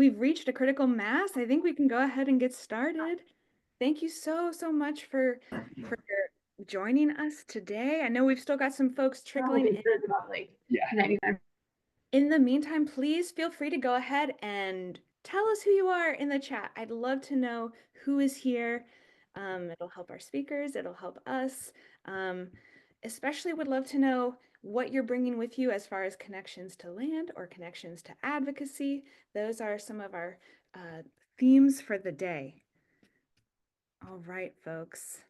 we've reached a critical mass. I think we can go ahead and get started. Thank you so much for joining us today. I know we've still got some folks trickling in. In the meantime, please feel free to go ahead and tell us who you are in the chat. I'd love to know who is here. It'll help our speakers, it'll help us. Especially would love to know what you're bringing with you as far as connections to land or connections to advocacy. Those are some of our themes for the day. All right, folks.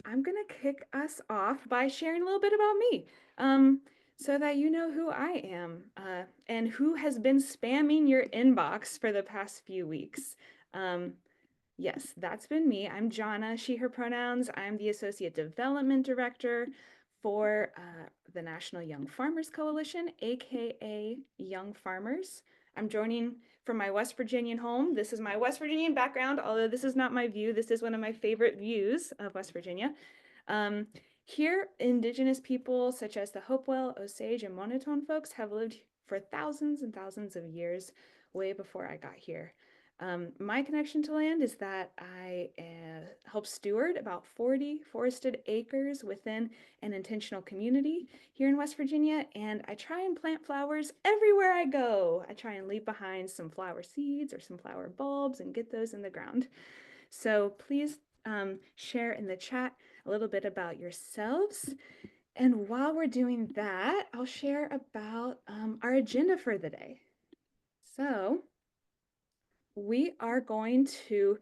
I'm going to kick us off by sharing a little bit about me, so that you know who I am and who has been spamming your inbox for the past few weeks. Yes, that's been me. I'm Jonna, she, her pronouns. I'm the Associate Development Director for the National Young Farmers Coalition, aka Young Farmers. I'm joining from my West Virginian home. This is my West Virginian background, although this is not my view. This is one of my favorite views of West Virginia. Here, Indigenous people such as the Hopewell, Osage, and Monotone folks have lived for thousands and thousands of years, way before I got here. My connection to land is that I help steward about 40 forested acres within an intentional community here in West Virginia, and I try and plant flowers everywhere I go. I try and leave behind some flower seeds or some flower bulbs and get those in the ground. So please share in the chat a little bit about yourselves. And while we're doing that, I'll share about our agenda for the day. So we are going to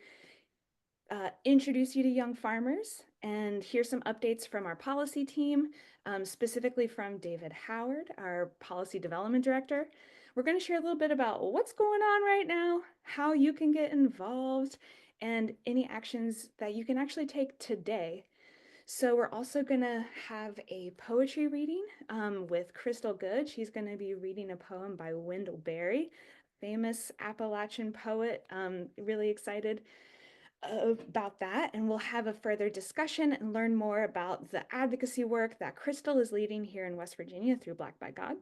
introduce you to young farmers and hear some updates from our policy team, specifically from David Howard, our Policy Development Director. We're going to share a little bit about what's going on right now, how you can get involved, and any actions that you can actually take today. So we're also going to have a poetry reading with Crystal Good. She's going to be reading a poem by Wendell Berry, famous Appalachian poet. Really excited about that, and we'll have a further discussion and learn more about the advocacy work that Crystal is leading here in West Virginia through Black by God.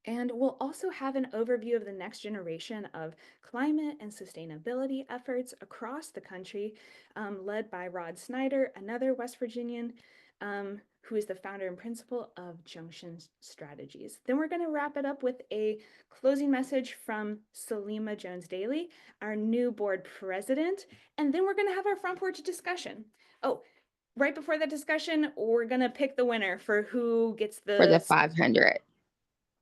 And we'll also have an overview of the next generation of climate and sustainability efforts across the country, led by Snyder, another West Virginian, who is the founder and principal of Junction Strategies. Then we're going to wrap it up with a closing message from Salima Jones-Daly, our new board president, and then we're going to have our front porch discussion. Oh, right before that discussion, we're going to pick the winner for who gets the 500.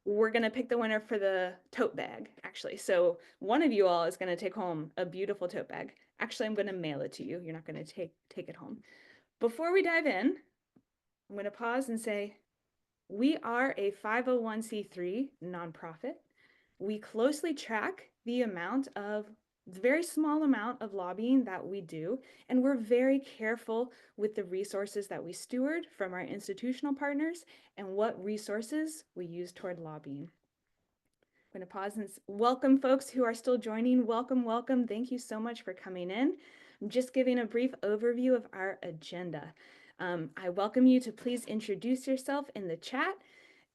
We're going to pick the winner for the tote bag, actually. So one of you all is going to take home a beautiful tote bag. Actually, I'm going to mail it to you. You're not going to take it home. Before we dive in, I'm going to pause and say, we are a 501c3 nonprofit. We closely track the very small amount of lobbying that we do, and we're very careful with the resources that we steward from our institutional partners and what resources we use toward lobbying. I'm going to pause and welcome folks who are still joining. Welcome, welcome. Thank you so much for coming in. I'm just giving a brief overview of our agenda. I welcome you to please introduce yourself in the chat,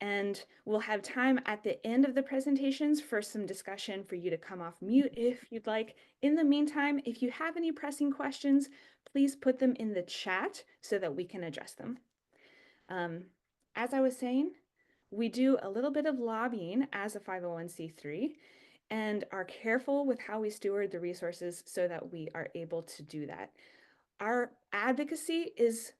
and we'll have time at the end of the presentations for some discussion for you to come off mute if you'd like. In the meantime, if you have any pressing questions, please put them in the chat so that we can address them. As I was saying, we do a little bit of lobbying as a 501c3 and are careful with how we steward the resources so that we are able to do that. Our advocacy is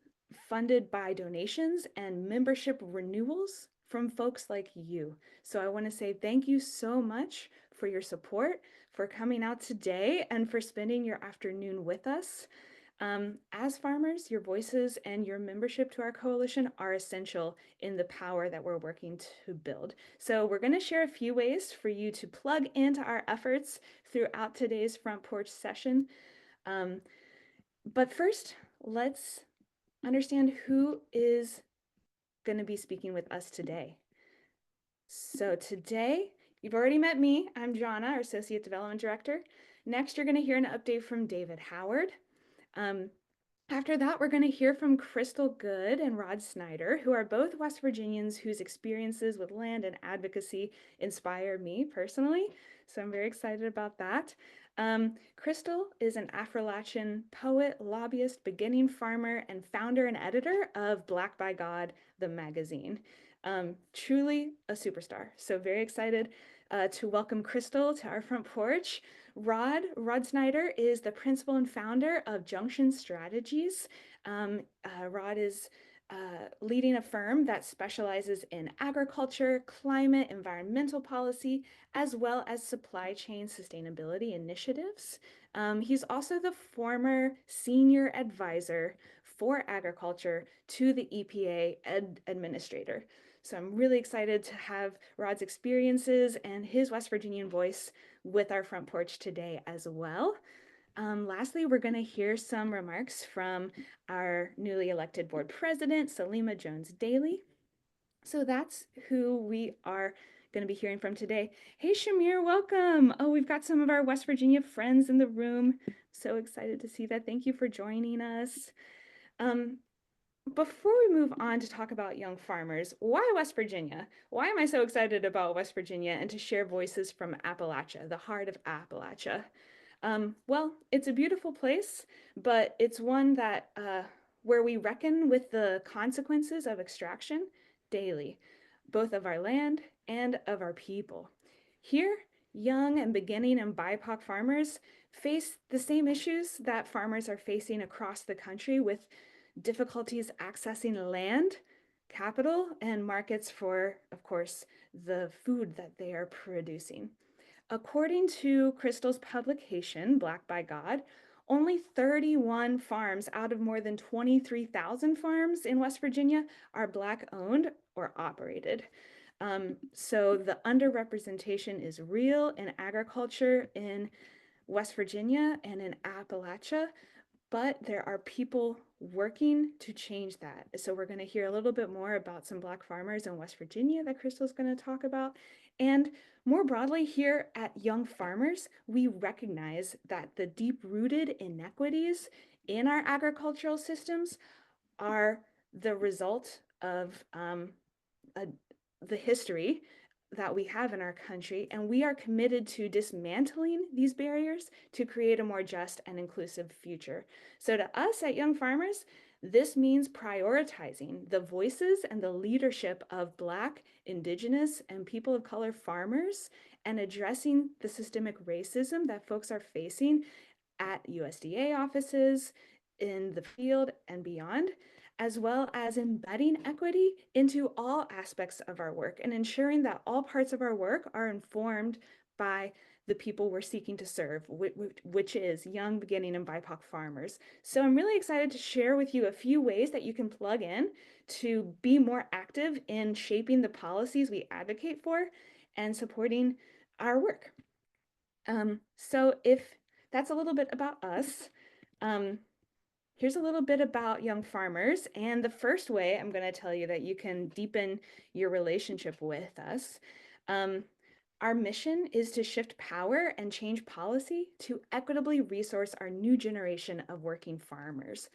funded by donations and membership renewals from folks like you. So I want to say thank you so much for your support, for coming out today, and for spending your afternoon with us. As farmers, your voices and your membership to our coalition are essential in the power that we're working to build. So we're going to share a few ways for you to plug into our efforts throughout today's Front Porch session. But first, let's understand who is going to be speaking with us today. So today, you've already met me. I'm Jonna, our Associate Development Director. Next, you're going to hear an update from David Howard. After that, we're going to hear from Crystal Good and Snyder, who are both West Virginians whose experiences with land and advocacy inspire me personally. So I'm very excited about that. Crystal is an Affrilachian poet, lobbyist, beginning farmer, and founder and editor of Black by God, the magazine. Truly a superstar. So very excited to welcome Crystal to our front porch. Rod Snyder is the principal and founder of Junction Strategies. Rod is leading a firm that specializes in agriculture, climate, environmental policy, as well as supply chain sustainability initiatives. He's also the former senior advisor for agriculture to the EPA Administrator. So I'm really excited to have Rod's experiences and his West Virginian voice with our front porch today as well. Lastly, we're going to hear some remarks from our newly elected board president, Salima Jones-Daly. So that's who we are going to be hearing from today. Hey, Shamir, welcome. Oh, we've got some of our West Virginia friends in the room. So excited to see that. Thank you for joining us. Before we move on to talk about young farmers, why West Virginia? Why am I so excited about West Virginia and to share voices from Appalachia, the heart of Appalachia? Well, it's a beautiful place, but it's one that where we reckon with the consequences of extraction daily, both of our land and of our people. Here, young and beginning and BIPOC farmers face the same issues that farmers are facing across the country, with difficulties accessing land, capital, and markets for, of course, the food that they are producing. According to Crystal's publication, Black by God, only 31 farms out of more than 23,000 farms in West Virginia are Black owned or operated. So the underrepresentation is real in agriculture in West Virginia and in Appalachia, but there are people working to change that. So we're going to hear a little bit more about some Black farmers in West Virginia that Crystal's going to talk about. And more broadly, here at Young Farmers, we recognize that the deep-rooted inequities in our agricultural systems are the result of the history that we have in our country, and we are committed to dismantling these barriers to create a more just and inclusive future. So to us at Young Farmers, this means prioritizing the voices and the leadership of Black, Indigenous, and people of color farmers, and addressing the systemic racism that folks are facing at USDA offices, in the field, and beyond, as well as embedding equity into all aspects of our work and ensuring that all parts of our work are informed by the people we're seeking to serve, which is young, beginning, and BIPOC farmers. So I'm really excited to share with you a few ways that you can plug in to be more active in shaping the policies we advocate for and supporting our work. So if that's a little bit about us, here's a little bit about Young Farmers, and the first way I'm going to tell you that you can deepen your relationship with us. Our mission is to shift power and change policy to equitably resource our new generation of working farmers.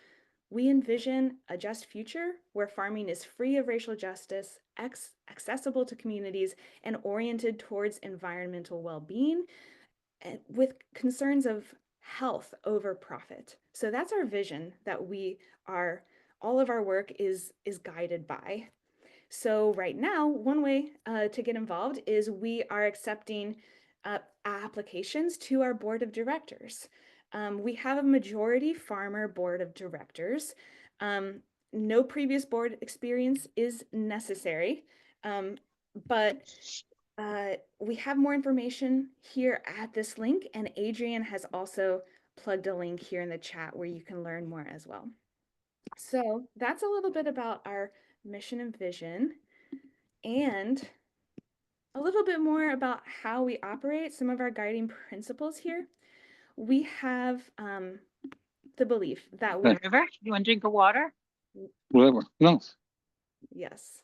We envision a just future where farming is free of racial justice, accessible to communities, and oriented towards environmental well-being, with concerns of health over profit. So that's our vision that all of our work is guided by. So right now, one way to get involved is we are accepting applications to our board of directors. We have a majority farmer board of directors. No previous board experience is necessary, but we have more information here at this link, and Adrian has also plugged a link here in the chat where you can learn more as well. So that's a little bit about our mission and vision, and a little bit more about how we operate, some of our guiding principles here. We have the belief that we... River, you want to drink of water? Whatever. No. Yes,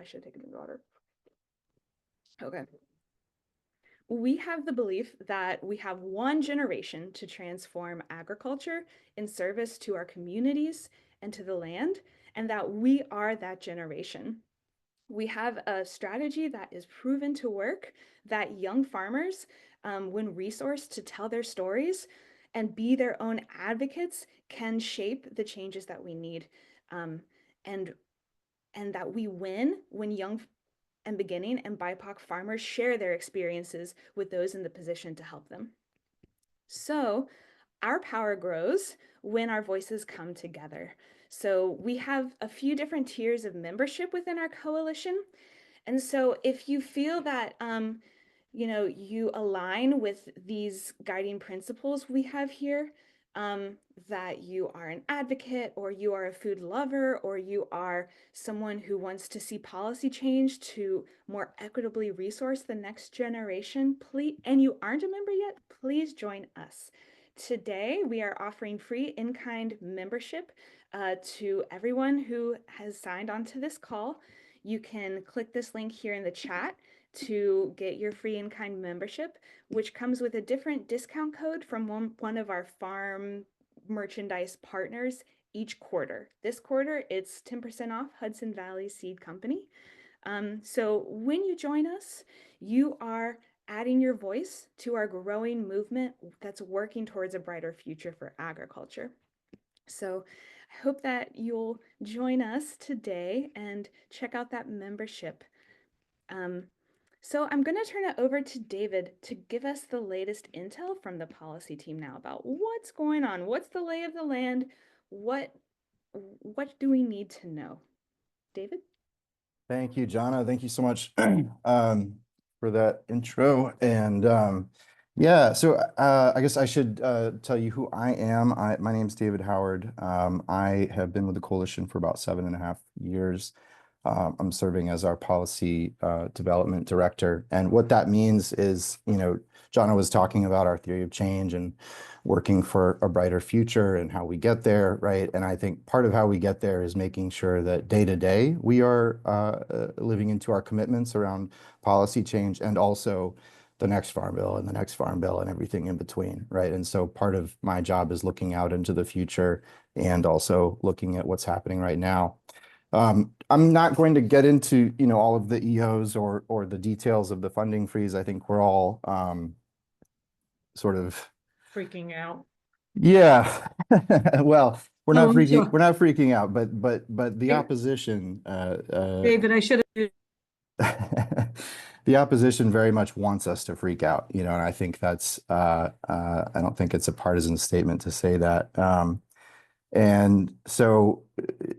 I should take a drink of water. Okay. We have the belief that we have one generation to transform agriculture in service to our communities and to the land, and that we are that generation. We have a strategy that is proven to work, that young farmers when resourced to tell their stories and be their own advocates, can shape the changes that we need. Um, and and that we win when young and beginning and BIPOC farmers share their experiences with those in the position to help them. So our power grows when our voices come together. So we have a few different tiers of membership within our coalition. And so if you feel that you align with these guiding principles we have here, that you are an advocate, or you are a food lover, or you are someone who wants to see policy change to more equitably resource the next generation, please, and you aren't a member yet, please join us. Today, we are offering free in-kind membership to everyone who has signed on to this call. You can click this link here in the chat to get your free in-kind membership, which comes with a different discount code from one of our farm merchandise partners each quarter. This quarter, it's 10% off Hudson Valley Seed Company. So when you join us, you are adding your voice to our growing movement that's working towards a brighter future for agriculture. So I hope that you'll join us today and check out that membership. So I'm going to turn it over to David to give us the latest intel from the policy team now about what's going on, what's the lay of the land, what do we need to know? David? Thank you, Jonna. Thank you so much for that intro. And yeah, so I guess I should tell you who I am. My name's David Howard. I have been with the coalition for about 7.5 years. I'm serving as our policy development director. And what that means is, Jonna was talking about our theory of change and working for a brighter future and how we get there, right? And I think part of how we get there is making sure that day to day we are living into our commitments around policy change, and also the next farm bill and the next farm bill and everything in between, right? And so part of my job is looking out into the future and also looking at what's happening right now. I'm not going to get into, all of the EOs or the details of the funding freeze. I think we're all sort of freaking out. Yeah. Well, we're not I'm sure. freaking out, but the opposition David, I should have. the opposition very much wants us to freak out, and I think that's I don't think it's a partisan statement to say that. And so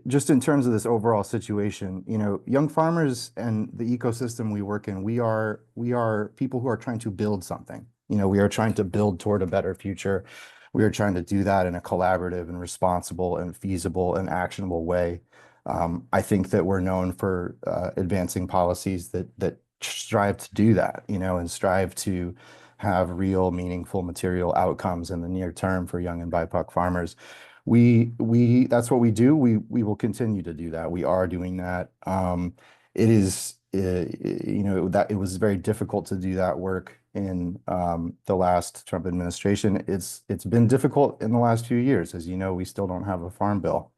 just in terms of this overall situation, young farmers and the ecosystem we work in, we are people who are trying to build something. We are trying to build toward a better future. We are trying to do that in a collaborative and responsible and feasible and actionable way. I think that we're known for advancing policies that strive to do that, and strive to have real, meaningful material outcomes in the near term for young and BIPOC farmers. That's what we do. We will continue to do that. We are doing that. It is, that it was very difficult to do that work in the last Trump administration. It's been difficult in the last few years. As you know, we still don't have a farm bill.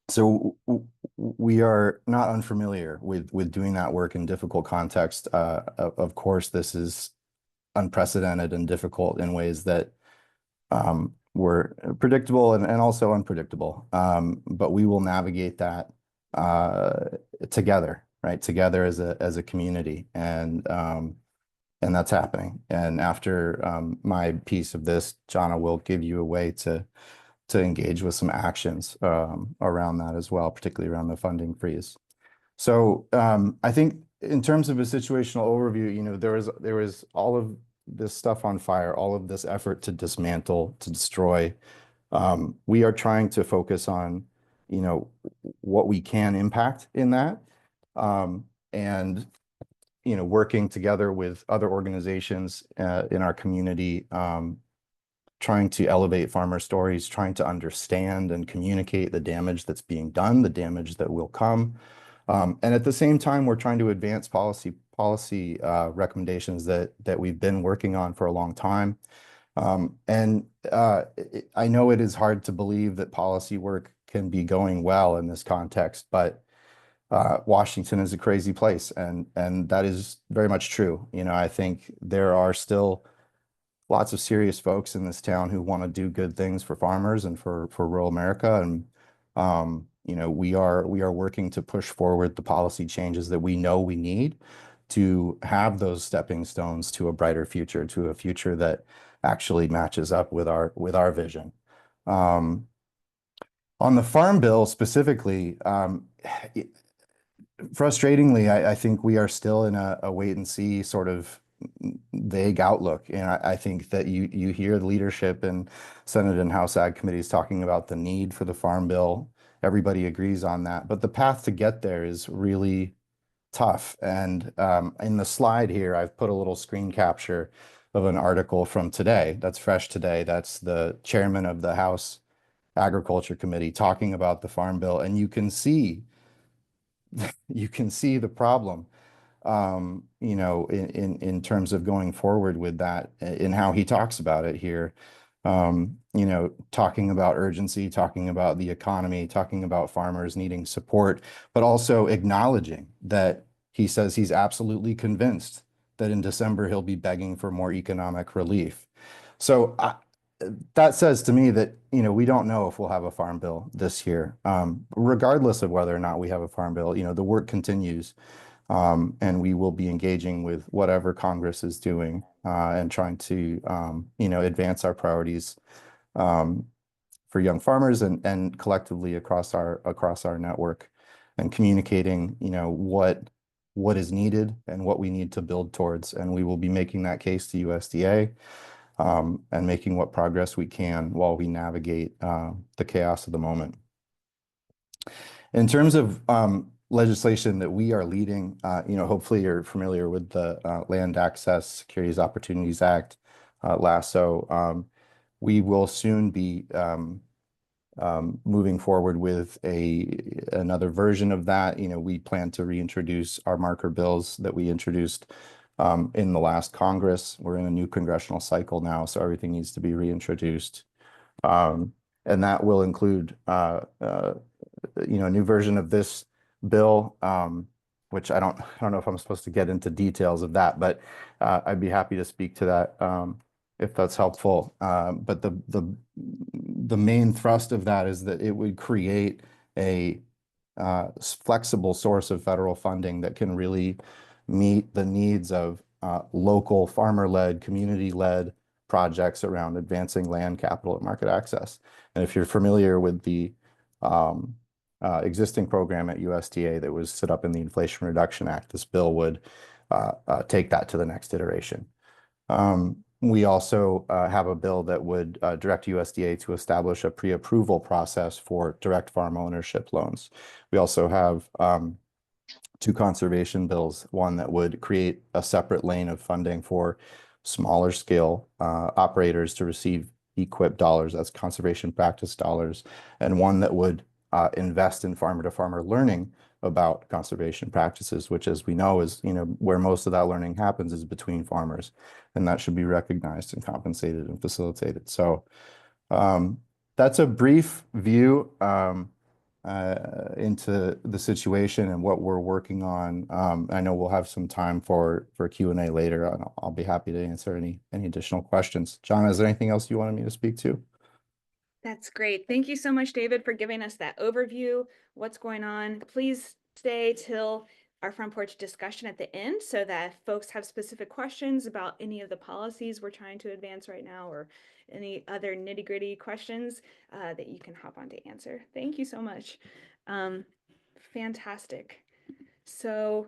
So we are not unfamiliar with doing that work in difficult context. Of course, this is unprecedented and difficult in ways that were predictable and also unpredictable. But we will navigate that together, right? Together as a community, and that's happening. And after my piece of this, Jonna will give you a way to engage with some actions around that as well, particularly around the funding freeze. So I think in terms of a situational overview, there was all of this stuff on fire, all of this effort to dismantle, to destroy. We are trying to focus on, what we can impact in that, and working together with other organizations in our community, trying to elevate farmer stories, trying to understand and communicate the damage that's being done, the damage that will come. And at the same time, we're trying to advance policy recommendations that we've been working on for a long time. And I know it is hard to believe that policy work can be going well in this context, but Washington is a crazy place, and that is very much true. You know, I think there are still lots of serious folks in this town who want to do good things for farmers and for rural America. And you know, we are working to push forward the policy changes that we know we need to have those stepping stones to a brighter future, to a future that actually matches up with our vision. On the Farm Bill specifically, frustratingly, I think we are still in a wait and see sort of vague outlook. And I think that you hear the leadership in Senate and House Ag committees talking about the need for the Farm Bill. Everybody agrees on that, but the path to get there is really tough. And in the slide here, I've put a little screen capture of an article from today. That's fresh today. That's the chairman of the House Agriculture Committee talking about the Farm Bill, and you can see the problem, you know, in terms of going forward with that, in how he talks about it here. You know, talking about urgency, talking about the economy, talking about farmers needing support, but also acknowledging that he says he's absolutely convinced that in December he'll be begging for more economic relief. So that says to me that, you know, we don't know if we'll have a farm bill this year. Regardless of whether or not we have a farm bill, you know, the work continues, and we will be engaging with whatever Congress is doing and trying to, you know, advance our priorities for young farmers and collectively across our network, and communicating, you know, what is needed and what we need to build towards. And we will be making that case to USDA. And making what progress we can while we navigate the chaos of the moment. In terms of legislation that we are leading, you know, hopefully you're familiar with the Land Access Securities Opportunities Act, LASSO. We will soon be moving forward with another version of that. You know, we plan to reintroduce our marker bills that we introduced in the last Congress. We're in a new congressional cycle now, so everything needs to be reintroduced. And that will include, you know, a new version of this bill, which I don't know if I'm supposed to get into details of that, but I'd be happy to speak to that if that's helpful. But the main thrust of that is that it would create a flexible source of federal funding that can really meet the needs of local farmer-led, community-led projects around advancing land, capital, and market access. And if you're familiar with the existing program at USDA that was set up in the Inflation Reduction Act, this bill would take that to the next iteration. We also have a bill that would direct USDA to establish a pre-approval process for direct farm ownership loans. We also have two conservation bills, one that would create a separate lane of funding for smaller scale operators to receive EQIP dollars, that's conservation practice dollars, and one that would invest in farmer-to-farmer learning about conservation practices, which, as we know, is, you know, where most of that learning happens is between farmers, and that should be recognized and compensated and facilitated. So that's a brief view into the situation and what we're working on. I know we'll have some time for Q&A later, and I'll be happy to answer any additional questions. John, is there anything else you wanted me to speak to? That's great. Thank you so much, David, for giving us that overview, what's going on. Please stay till our front porch discussion at the end so that if folks have specific questions about any of the policies we're trying to advance right now or any other nitty-gritty questions that you can hop on to answer. Thank you so much. Fantastic. So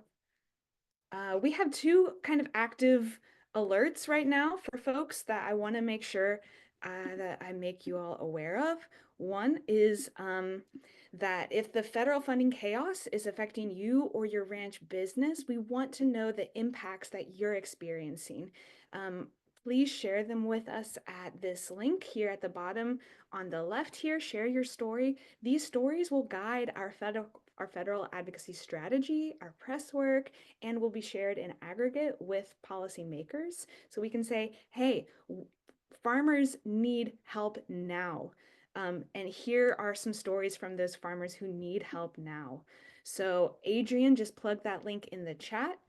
we have two kind of active alerts right now for folks that I want to make sure that I make you all aware of. One is that if the federal funding chaos is affecting you or your ranch business, we want to know the impacts that you're experiencing. Please share them with us at this link here at the bottom on the left here. Share your story. These stories will guide our federal advocacy strategy, our press work, and will be shared in aggregate with policymakers. So we can say, hey, farmers need help now. And here are some stories from those farmers who need help now. So Adrian just plugged that link in the chat.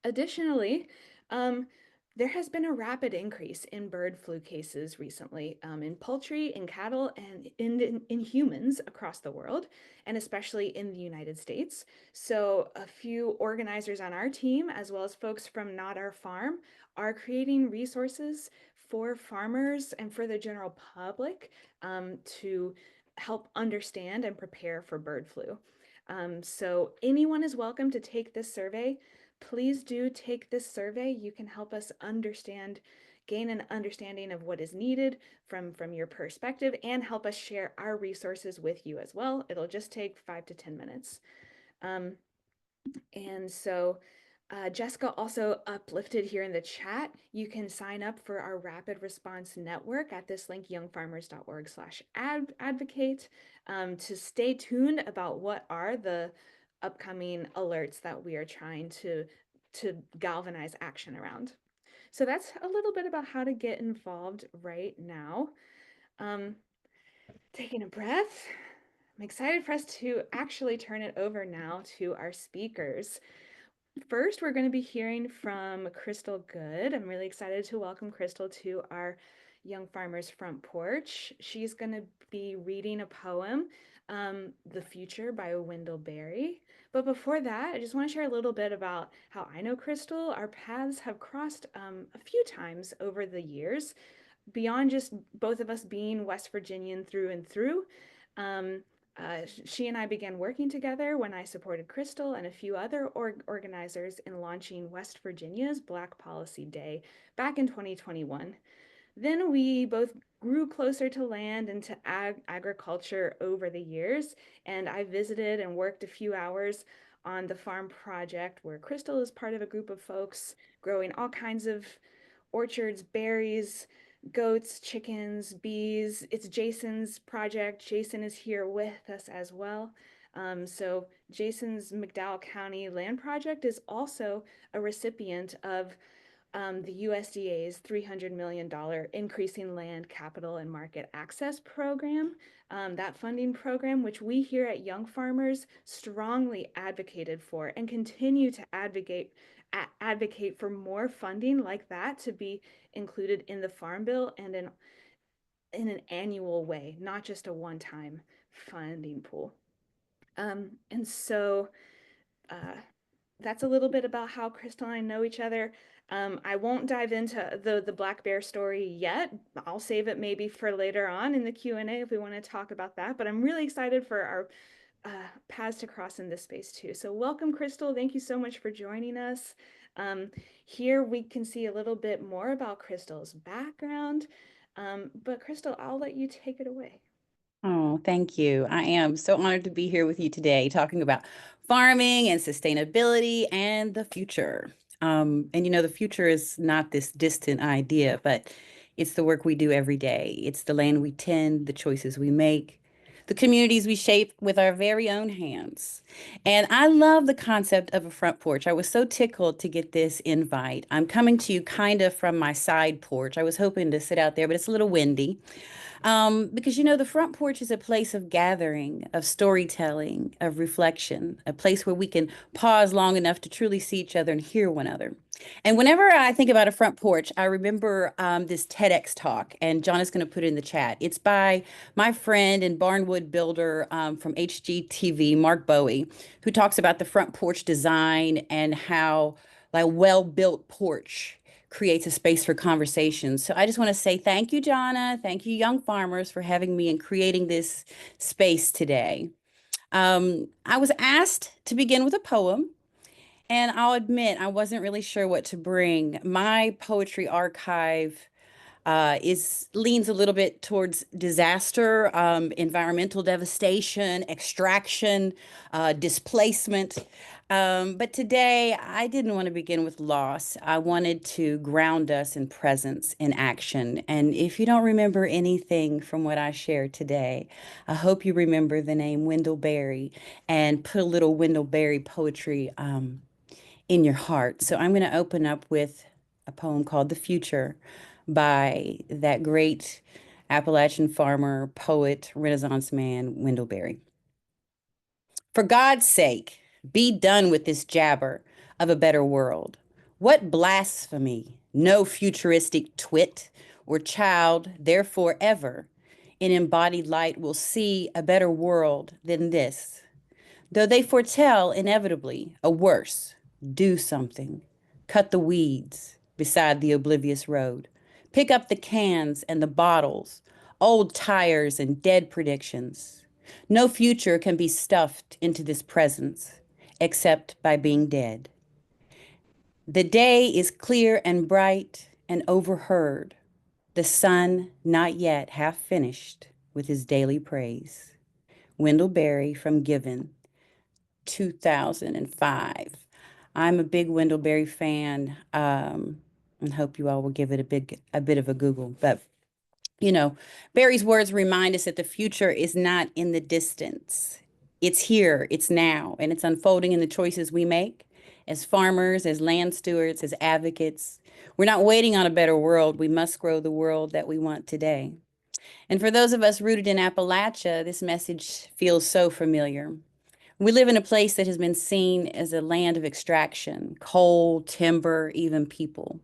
Additionally, there has been a rapid increase in bird flu cases recently in poultry, in cattle, and in humans across the world, and especially in the United States. So a few organizers on our team, as well as folks from Not Our Farm, are creating resources for farmers and for the general public to help understand and prepare for bird flu. So anyone is welcome to take this survey. Please do take this survey. You can help us gain an understanding of what is needed from your perspective, and help us share our resources with you as well. It'll just take 5 to 10 minutes. And so Jessica also uplifted here in the chat. You can sign up for our rapid response network at this link, youngfarmers.org/advocate, to stay tuned about what are the upcoming alerts that we are trying to galvanize action around. So that's a little bit about how to get involved right now. Taking a breath. I'm excited for us to actually turn it over now to our speakers. First, we're going to be hearing from Crystal Good. I'm really excited to welcome Crystal to our Young Farmers Front Porch. She's going to be reading a poem, The Future by Wendell Berry. But before that, I just want to share a little bit about how I know Crystal. Our paths have crossed a few times over the years, beyond just both of us being West Virginian through and through. She and I began working together when I supported Crystal and a few other organizers in launching West Virginia's Black Policy Day back in 2021. Then we both grew closer to land and to agriculture over the years, and I visited and worked a few hours on the farm project where Crystal is part of a group of folks growing all kinds of orchards, berries, goats, chickens, bees. It's Jason's project. Jason is here with us as well. So Jason's McDowell County Land Project is also a recipient of the USDA's $300 million Increasing Land Capital and Market Access Program. That funding program, which we here at Young Farmers strongly advocated for and continue to advocate for more funding like that to be included in the Farm Bill and in an annual way, not just a one-time funding pool. And so that's a little bit about how Crystal and I know each other. I won't dive into the black bear story yet. I'll save it maybe for later on in the Q&A if we want to talk about that. But I'm really excited for our paths to cross in this space too. So welcome, Crystal. Thank you so much for joining us. Here we can see a little bit more about Crystal's background. But Crystal, I'll let you take it away. Oh, thank you. I am so honored to be here with you today, talking about farming and sustainability and the future. And the future is not this distant idea, but it's the work we do every day. It's the land we tend, the choices we make, the communities we shape with our very own hands. And I love the concept of a front porch. I was so tickled to get this invite. I'm coming to you kind of from my side porch. I was hoping to sit out there, but it's a little windy. Because the front porch is a place of gathering, of storytelling, of reflection, a place where we can pause long enough to truly see each other and hear one another. And whenever I think about a front porch, I remember this TEDx talk, and John is going to put it in the chat. It's by my friend and barnwood builder from HGTV, Mark Bowie, who talks about the front porch design and how like well-built porch creates a space for conversation. So I just want to say thank you, Jonna. Thank you, Young Farmers, for having me and creating this space today. I was asked to begin with a poem, and I'll admit I wasn't really sure what to bring. My poetry archive leans a little bit towards disaster, environmental devastation, extraction, displacement. But today, I didn't want to begin with loss. I wanted to ground us in presence, in action. And if you don't remember anything from what I shared today, I hope you remember the name Wendell Berry and put a little Wendell Berry poetry in your heart. So I'm going to open up with a poem called The Future by that great Appalachian farmer, poet, Renaissance man, Wendell Berry. For God's sake, be done with this jabber of a better world. What blasphemy, no futuristic twit or child, therefore ever, in embodied light will see a better world than this. Though they foretell inevitably a worse, do something. Cut the weeds beside the oblivious road. Pick up the cans and the bottles, old tires and dead predictions. No future can be stuffed into this presence except by being dead. The day is clear and bright and overheard. The sun not yet half finished with his daily praise. Wendell Berry from Given, 2005. I'm a big Wendell Berry fan, and hope you all will give it a bit of a Google. But Berry's words remind us that the future is not in the distance. It's here, it's now, and it's unfolding in the choices we make as farmers, as land stewards, as advocates. We're not waiting on a better world. We must grow the world that we want today. And for those of us rooted in Appalachia, this message feels so familiar. We live in a place that has been seen as a land of extraction, coal, timber, even people.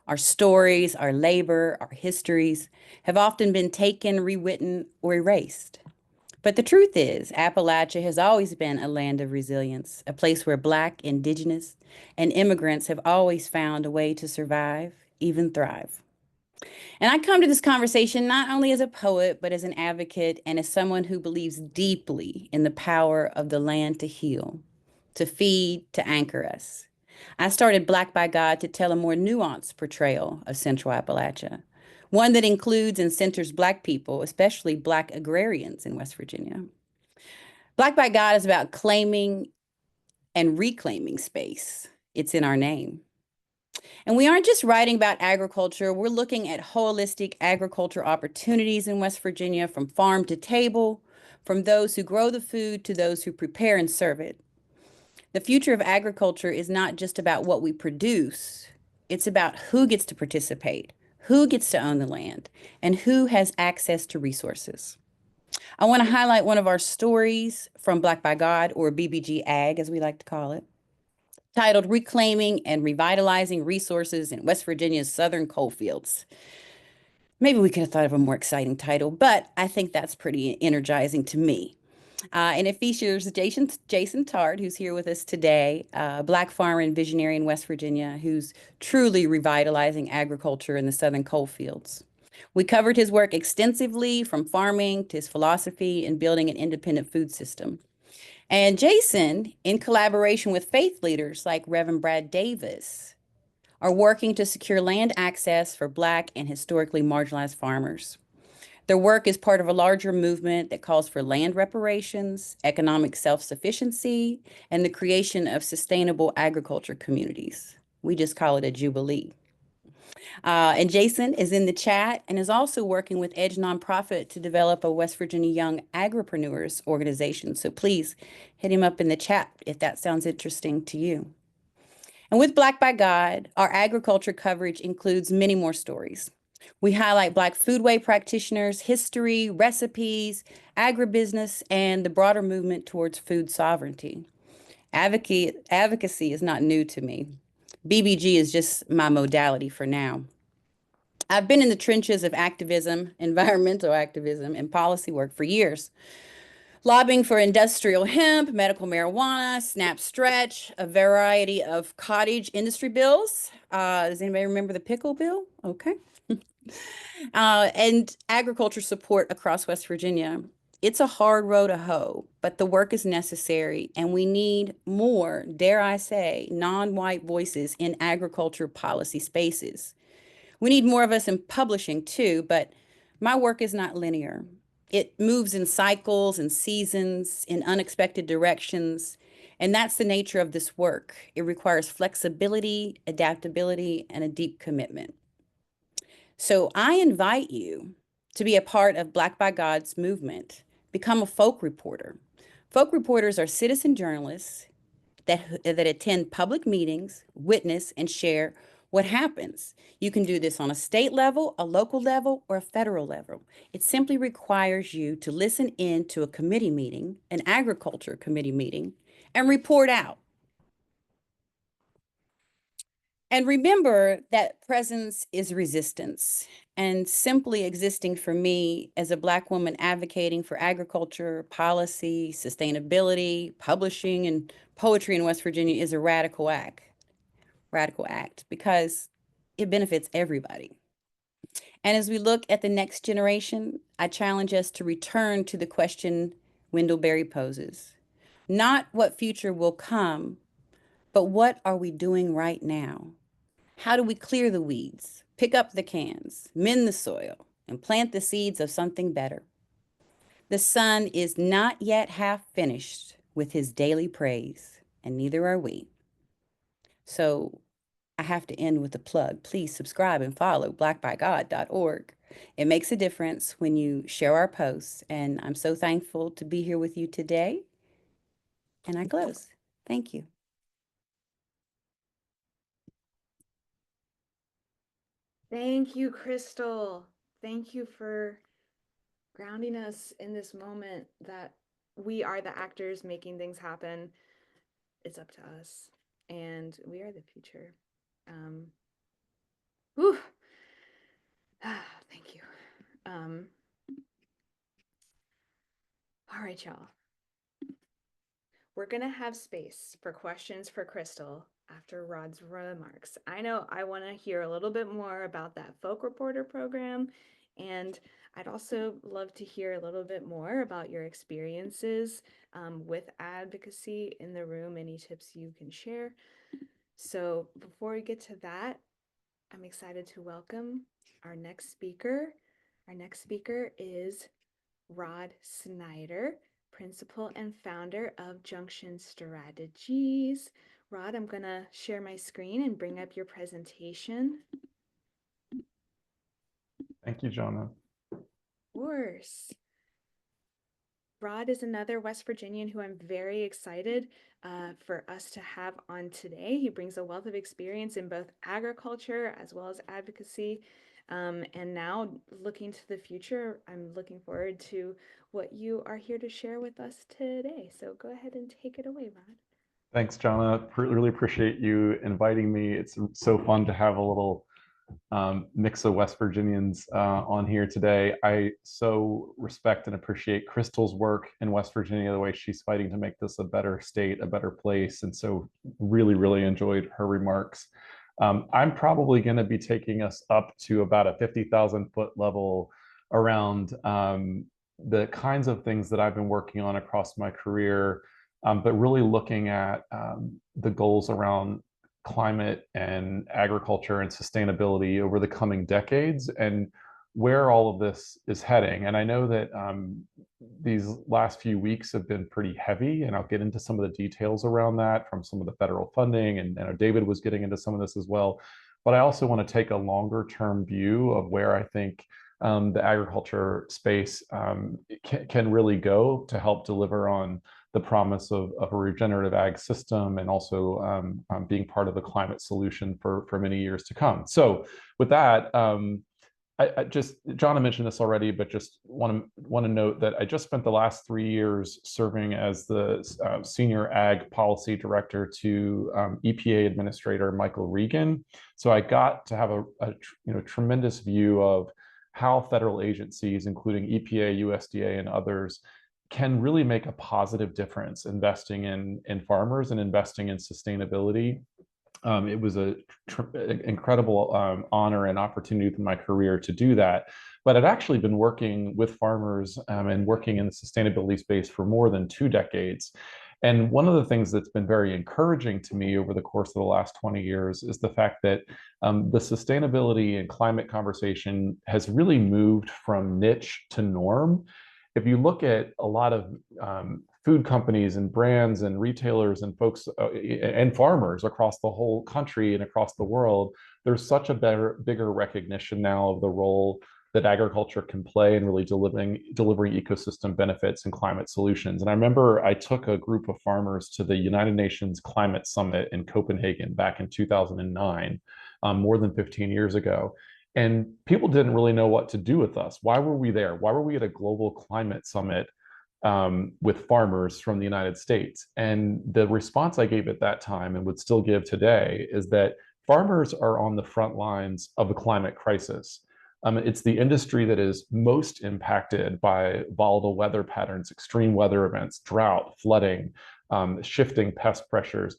Our stories, our labor, our histories have often been taken, rewritten, or erased. But the truth is, Appalachia has always been a land of resilience, a place where Black, Indigenous, and immigrants have always found a way to survive, even thrive. And I come to this conversation not only as a poet, but as an advocate and as someone who believes deeply in the power of the land to heal, to feed, to anchor us. I started Black by God to tell a more nuanced portrayal of Central Appalachia, one that includes and centers Black people, especially Black agrarians in West Virginia. Black by God is about claiming and reclaiming space. It's in our name. And we aren't just writing about agriculture, we're looking at holistic agriculture opportunities in West Virginia, from farm to table, from those who grow the food to those who prepare and serve it. The future of agriculture is not just about what we produce, it's about who gets to participate, who gets to own the land, and who has access to resources. I want to highlight one of our stories from Black by God, or BBG Ag, as we like to call it, titled Reclaiming and Revitalizing Resources in West Virginia's Southern Coalfields. Maybe we could have thought of a more exciting title, but I think that's pretty energizing to me. And it features Jason Tard, who's here with us today, a Black farmer and visionary in West Virginia, who's truly revitalizing agriculture in the Southern coalfields. We covered his work extensively, from farming to his philosophy in building an independent food system. And Jason, in collaboration with faith leaders like Reverend Brad Davis, are working to secure land access for Black and historically marginalized farmers. Their work is part of a larger movement that calls for land reparations, economic self-sufficiency, and the creation of sustainable agriculture communities. We just call it a jubilee. And Jason is in the chat and is also working with Edge Nonprofit to develop a West Virginia Young Agripreneurs organization. So please hit him up in the chat if that sounds interesting to you. And with Black by God, our agriculture coverage includes many more stories. We highlight Black foodway practitioners, history, recipes, agribusiness, and the broader movement towards food sovereignty. Advocacy is not new to me. BBG is just my modality for now. I've been in the trenches of activism, environmental activism, and policy work for years, lobbying for industrial hemp, medical marijuana, SNAP stretch, a variety of cottage industry bills. Does anybody remember the pickle bill? Okay. And agriculture support across West Virginia. It's a hard row to hoe, but the work is necessary, and we need more, dare I say, non-white voices in agriculture policy spaces. We need more of us in publishing too, but my work is not linear. It moves in cycles and seasons, in unexpected directions, and that's the nature of this work. It requires flexibility, adaptability, and a deep commitment. So I invite you to be a part of Black by God's movement. Become a folk reporter. Folk reporters are citizen journalists that attend public meetings, witness, and share What happens? You can do this on a state level, a local level, or a federal level. It simply requires you to listen in to a committee meeting, an agriculture committee meeting, and report out. And remember that presence is resistance. And simply existing for me as a Black woman advocating for agriculture, policy, sustainability, publishing, and poetry in West Virginia is a radical act because it benefits everybody. And as we look at the next generation, I challenge us to return to the question Wendell Berry poses. Not what future will come, but what are we doing right now? How do we clear the weeds, pick up the cans, mend the soil, and plant the seeds of something better? The sun is not yet half finished with his daily praise, and neither are we. So I have to end with a plug. Please subscribe and follow blackbygod.org. It makes a difference when you share our posts, and I'm so thankful to be here with you today. And I close. Thank you. Thank you, Crystal. Thank you for grounding us in this moment that we are the actors making things happen. It's up to us, and we are the future. Whew. Thank you. All right, y'all. We're gonna have space for questions for Crystal after Rod's remarks. I know I want to hear a little bit more about that Folk Reporter program, and I'd also love to hear a little bit more about your experiences with advocacy in the room, any tips you can share. So before we get to that, I'm excited to welcome our next speaker. Our next speaker is Rod Snyder, principal and founder of Junction Strategies. Rod, I'm going to share my screen and bring up your presentation. Thank you, Jonna. Of course. Rod is another West Virginian who I'm very excited for us to have on today. He brings a wealth of experience in both agriculture as well as advocacy. And now looking to the future, I'm looking forward to what you are here to share with us today. So go ahead and take it away, Rod. Thanks, Jonna. Really appreciate you inviting me. It's so fun to have a little mix of West Virginians on here today. I so respect and appreciate Crystal's work in West Virginia, the way she's fighting to make this a better state, a better place. And so really enjoyed her remarks. I'm probably going to be taking us up to about a 50,000 foot level around the kinds of things that I've been working on across my career, but really looking at the goals around climate and agriculture and sustainability over the coming decades and where all of this is heading. And I know that these last few weeks have been pretty heavy, and I'll get into some of the details around that from some of the federal funding, and David was getting into some of this as well. But I also want to take a longer term view of where I think the agriculture space can really go to help deliver on the promise of a regenerative ag system, and also being part of the climate solution for many years to come. So with that, I just, Jonna mentioned this already, but just want to note that I just spent the last 3 years serving as the senior ag policy director to EPA Administrator Michael Regan. So I got to have a tremendous view of how federal agencies, including EPA, USDA, and others, can really make a positive difference investing in farmers and investing in sustainability. It was an incredible honor and opportunity in my career to do that. But I'd actually been working with farmers and working in the sustainability space for more than 2 decades. And one of the things that's been very encouraging to me over the course of the last 20 years is the fact that the sustainability and climate conversation has really moved from niche to norm. If you look at a lot of food companies and brands and retailers and folks and farmers across the whole country and across the world, there's such a bigger recognition now of the role that agriculture can play in really delivering ecosystem benefits and climate solutions. And I remember I took a group of farmers to the United Nations Climate Summit in Copenhagen back in 2009. more than 15 years ago. And people didn't really know what to do with us. Why were we there? Why were we at a global climate summit with farmers from the United States? And the response I gave at that time and would still give today is that farmers are on the front lines of the climate crisis. It's the industry that is most impacted by volatile weather patterns, extreme weather events, drought, flooding, shifting pest pressures.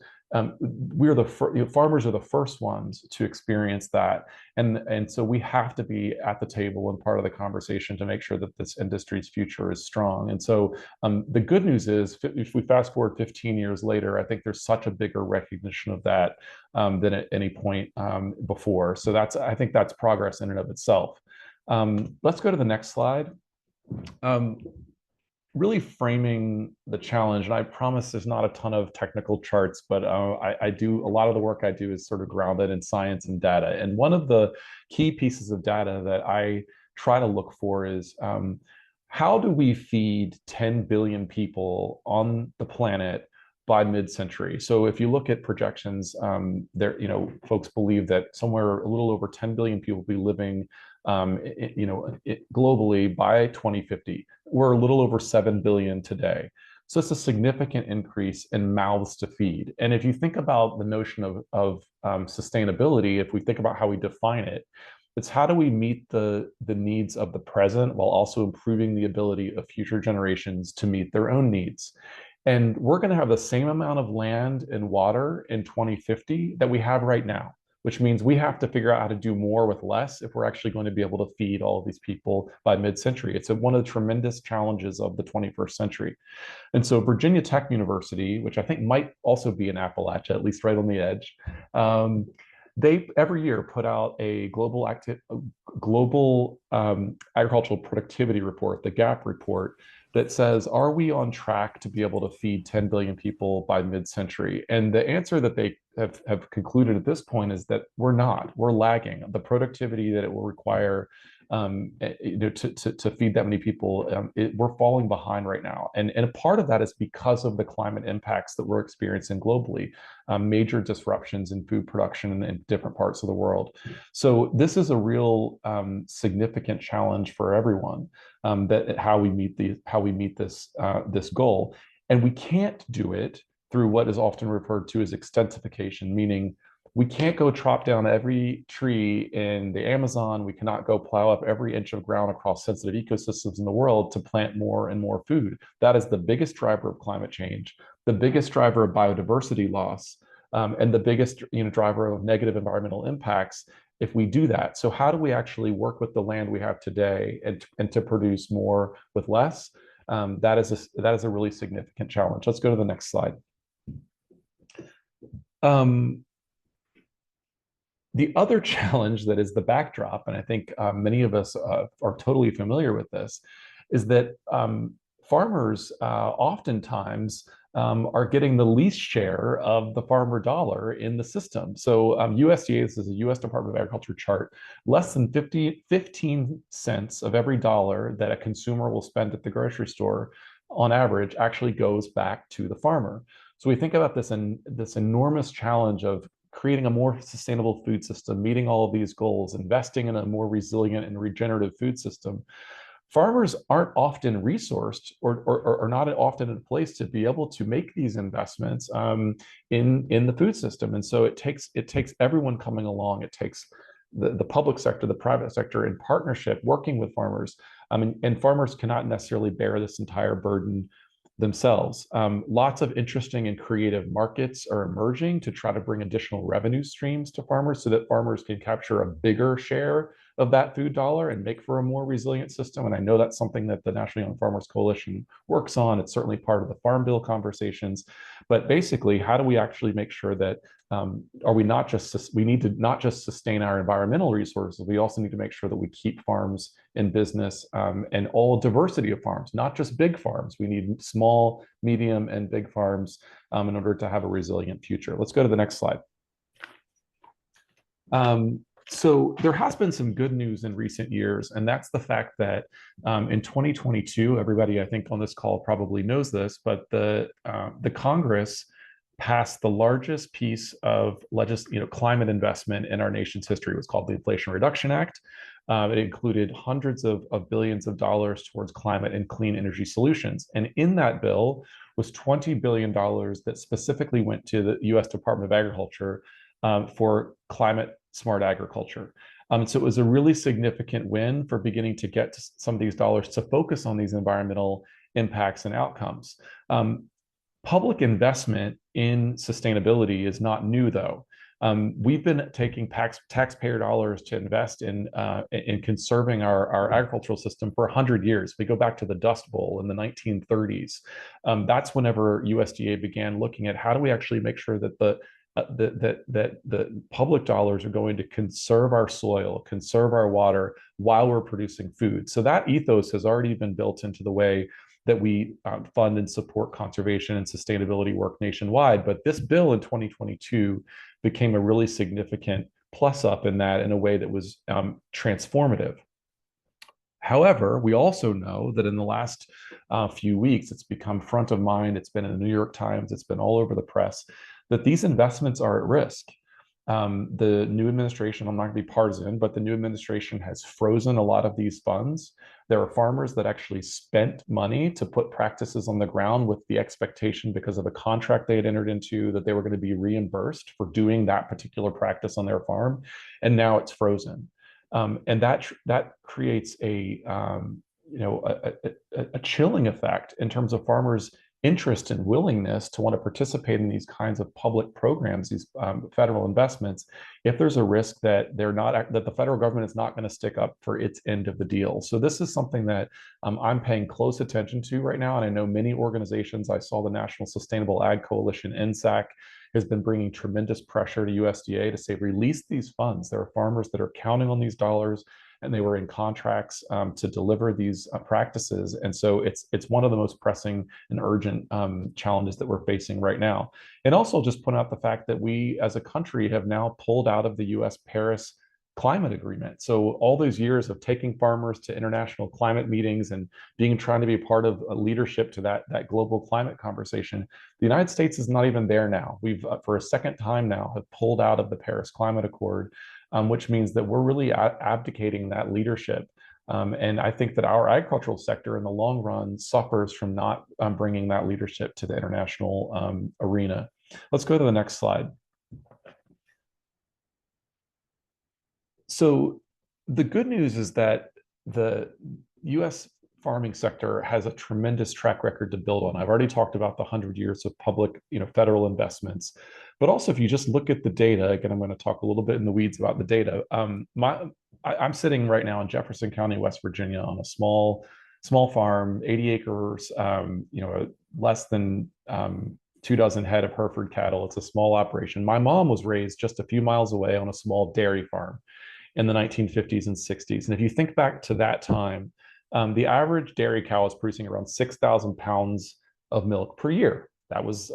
We're the farmers are the first ones to experience that, and so we have to be at the table and part of the conversation to make sure that this industry's future is strong. And so the good news is, if we fast forward 15 years later, I think there's such a bigger recognition of that than at any point before. So I think that's progress in and of itself. Let's go to the next slide. Really framing the challenge, and I promise there's not a ton of technical charts, but I do, a lot of the work I do is sort of grounded in science and data. And one of the key pieces of data that I try to look for is how do we feed 10 billion people on the planet by mid-century? So if you look at projections, there, folks believe that somewhere a little over 10 billion people will be living globally by 2050. We're a little over 7 billion today. So it's a significant increase in mouths to feed. And if you think about the notion of sustainability, if we think about how we define it, it's how do we meet the needs of the present while also improving the ability of future generations to meet their own needs. And we're going to have the same amount of land and water in 2050 that we have right now, which means we have to figure out how to do more with less if we're actually going to be able to feed all of these people by mid-century. It's one of the tremendous challenges of the 21st century. And so Virginia Tech University, which I think might also be in Appalachia, at least right on the edge, they every year put out a global agricultural productivity report, the GAP report, that says, are we on track to be able to feed 10 billion people by mid-century? And the answer that they have concluded at this point is that we're not. We're lagging. The productivity that it will require to feed that many people, we're falling behind right now. And a part of that is because of the climate impacts that we're experiencing globally, major disruptions in food production in different parts of the world. So this is a real significant challenge for everyone, that how we meet this goal. And we can't do it through what is often referred to as extensification, meaning we can't go chop down every tree in the Amazon. We cannot go plow up every inch of ground across sensitive ecosystems in the world to plant more and more food. That is the biggest driver of climate change, the biggest driver of biodiversity loss, and the biggest driver of negative environmental impacts if we do that. So how do we actually work with the land we have today and to produce more with less? That is a really significant challenge. Let's go to the next slide. The other challenge that is the backdrop, and I think many of us are totally familiar with this, is that farmers oftentimes are getting the least share of the farmer dollar in the system. So USDA, this is a US Department of Agriculture chart, less than 15 cents of every dollar that a consumer will spend at the grocery store on average actually goes back to the farmer. So we think about this enormous challenge of creating a more sustainable food system, meeting all of these goals, investing in a more resilient and regenerative food system. Farmers aren't often resourced or not often in a place to be able to make these investments in the food system. And so it takes everyone coming along. It takes the public sector, the private sector in partnership, working with farmers. And farmers cannot necessarily bear this entire burden themselves. Lots of interesting and creative markets are emerging to try to bring additional revenue streams to farmers so that farmers can capture a bigger share of that food dollar and make for a more resilient system. And I know that's something that the National Young Farmers Coalition works on. It's certainly part of the Farm Bill conversations. But basically, how do we actually make sure that we need to not just sustain our environmental resources, we also need to make sure that we keep farms in business and all diversity of farms, not just big farms. We need small, medium, and big farms in order to have a resilient future. Let's go to the next slide. So there has been some good news in recent years, and that's the fact that in 2022, everybody I think on this call probably knows this, but the Congress passed the largest piece of climate investment in our nation's history. It was called the Inflation Reduction Act. It included hundreds of billions of dollars towards climate and clean energy solutions. And in that bill was $20 billion that specifically went to the US Department of Agriculture for climate smart agriculture. So it was a really significant win for beginning to get to some of these dollars to focus on these environmental impacts and outcomes. Public investment in sustainability is not new, though. We've been taking taxpayer dollars to invest in conserving our agricultural system for 100 years. We go back to the Dust Bowl in the 1930s. That's whenever USDA began looking at how do we actually make sure that the public dollars are going to conserve our soil, conserve our water while we're producing food. So that ethos has already been built into the way that we fund and support conservation and sustainability work nationwide. But this bill in 2022 became a really significant plus up in that in a way that was transformative. However, we also know that in the last few weeks, it's become front of mind. It's been in the New York Times. It's been all over the press that these investments are at risk. The new administration, I'm not going to be partisan, but the new administration has frozen a lot of these funds. There are farmers that actually spent money to put practices on the ground with the expectation, because of a contract they had entered into, that they were going to be reimbursed for doing that particular practice on their farm. And now it's frozen. And that creates a chilling effect in terms of farmers' interest and willingness to want to participate in these kinds of public programs, these federal investments, if there's a risk that that the federal government is not going to stick up for its end of the deal. So this is something that I'm paying close attention to right now, and I know many organizations. I saw the National Sustainable Ag Coalition, NSAC, has been bringing tremendous pressure to USDA to say, release these funds. There are farmers that are counting on these dollars, and they were in contracts to deliver these practices. And so it's one of the most pressing and urgent challenges that we're facing right now. And also just point out the fact that we as a country have now pulled out of the US Paris Climate Agreement. So all those years of taking farmers to international climate meetings and trying to be part of a leadership to that global climate conversation, the United States is not even there now. We've, for a second time now, have pulled out of the Paris Climate Accord, which means that we're really abdicating that leadership. And I think that our agricultural sector in the long run suffers from not bringing that leadership to the international arena. Let's go to the next slide. So the good news is that the US farming sector has a tremendous track record to build on. I've already talked about the 100 years of public, federal investments, but also if you just look at the data, again, I'm going to talk a little bit in the weeds about the data. I'm sitting right now in Jefferson County, West Virginia, on a small farm, 80 acres, less than 24 head of Hereford cattle. It's a small operation. My mom was raised just a few miles away on a small dairy farm in the 1950s and 60s. And if you think back to that time, the average dairy cow is producing around 6,000 pounds of milk per year. That was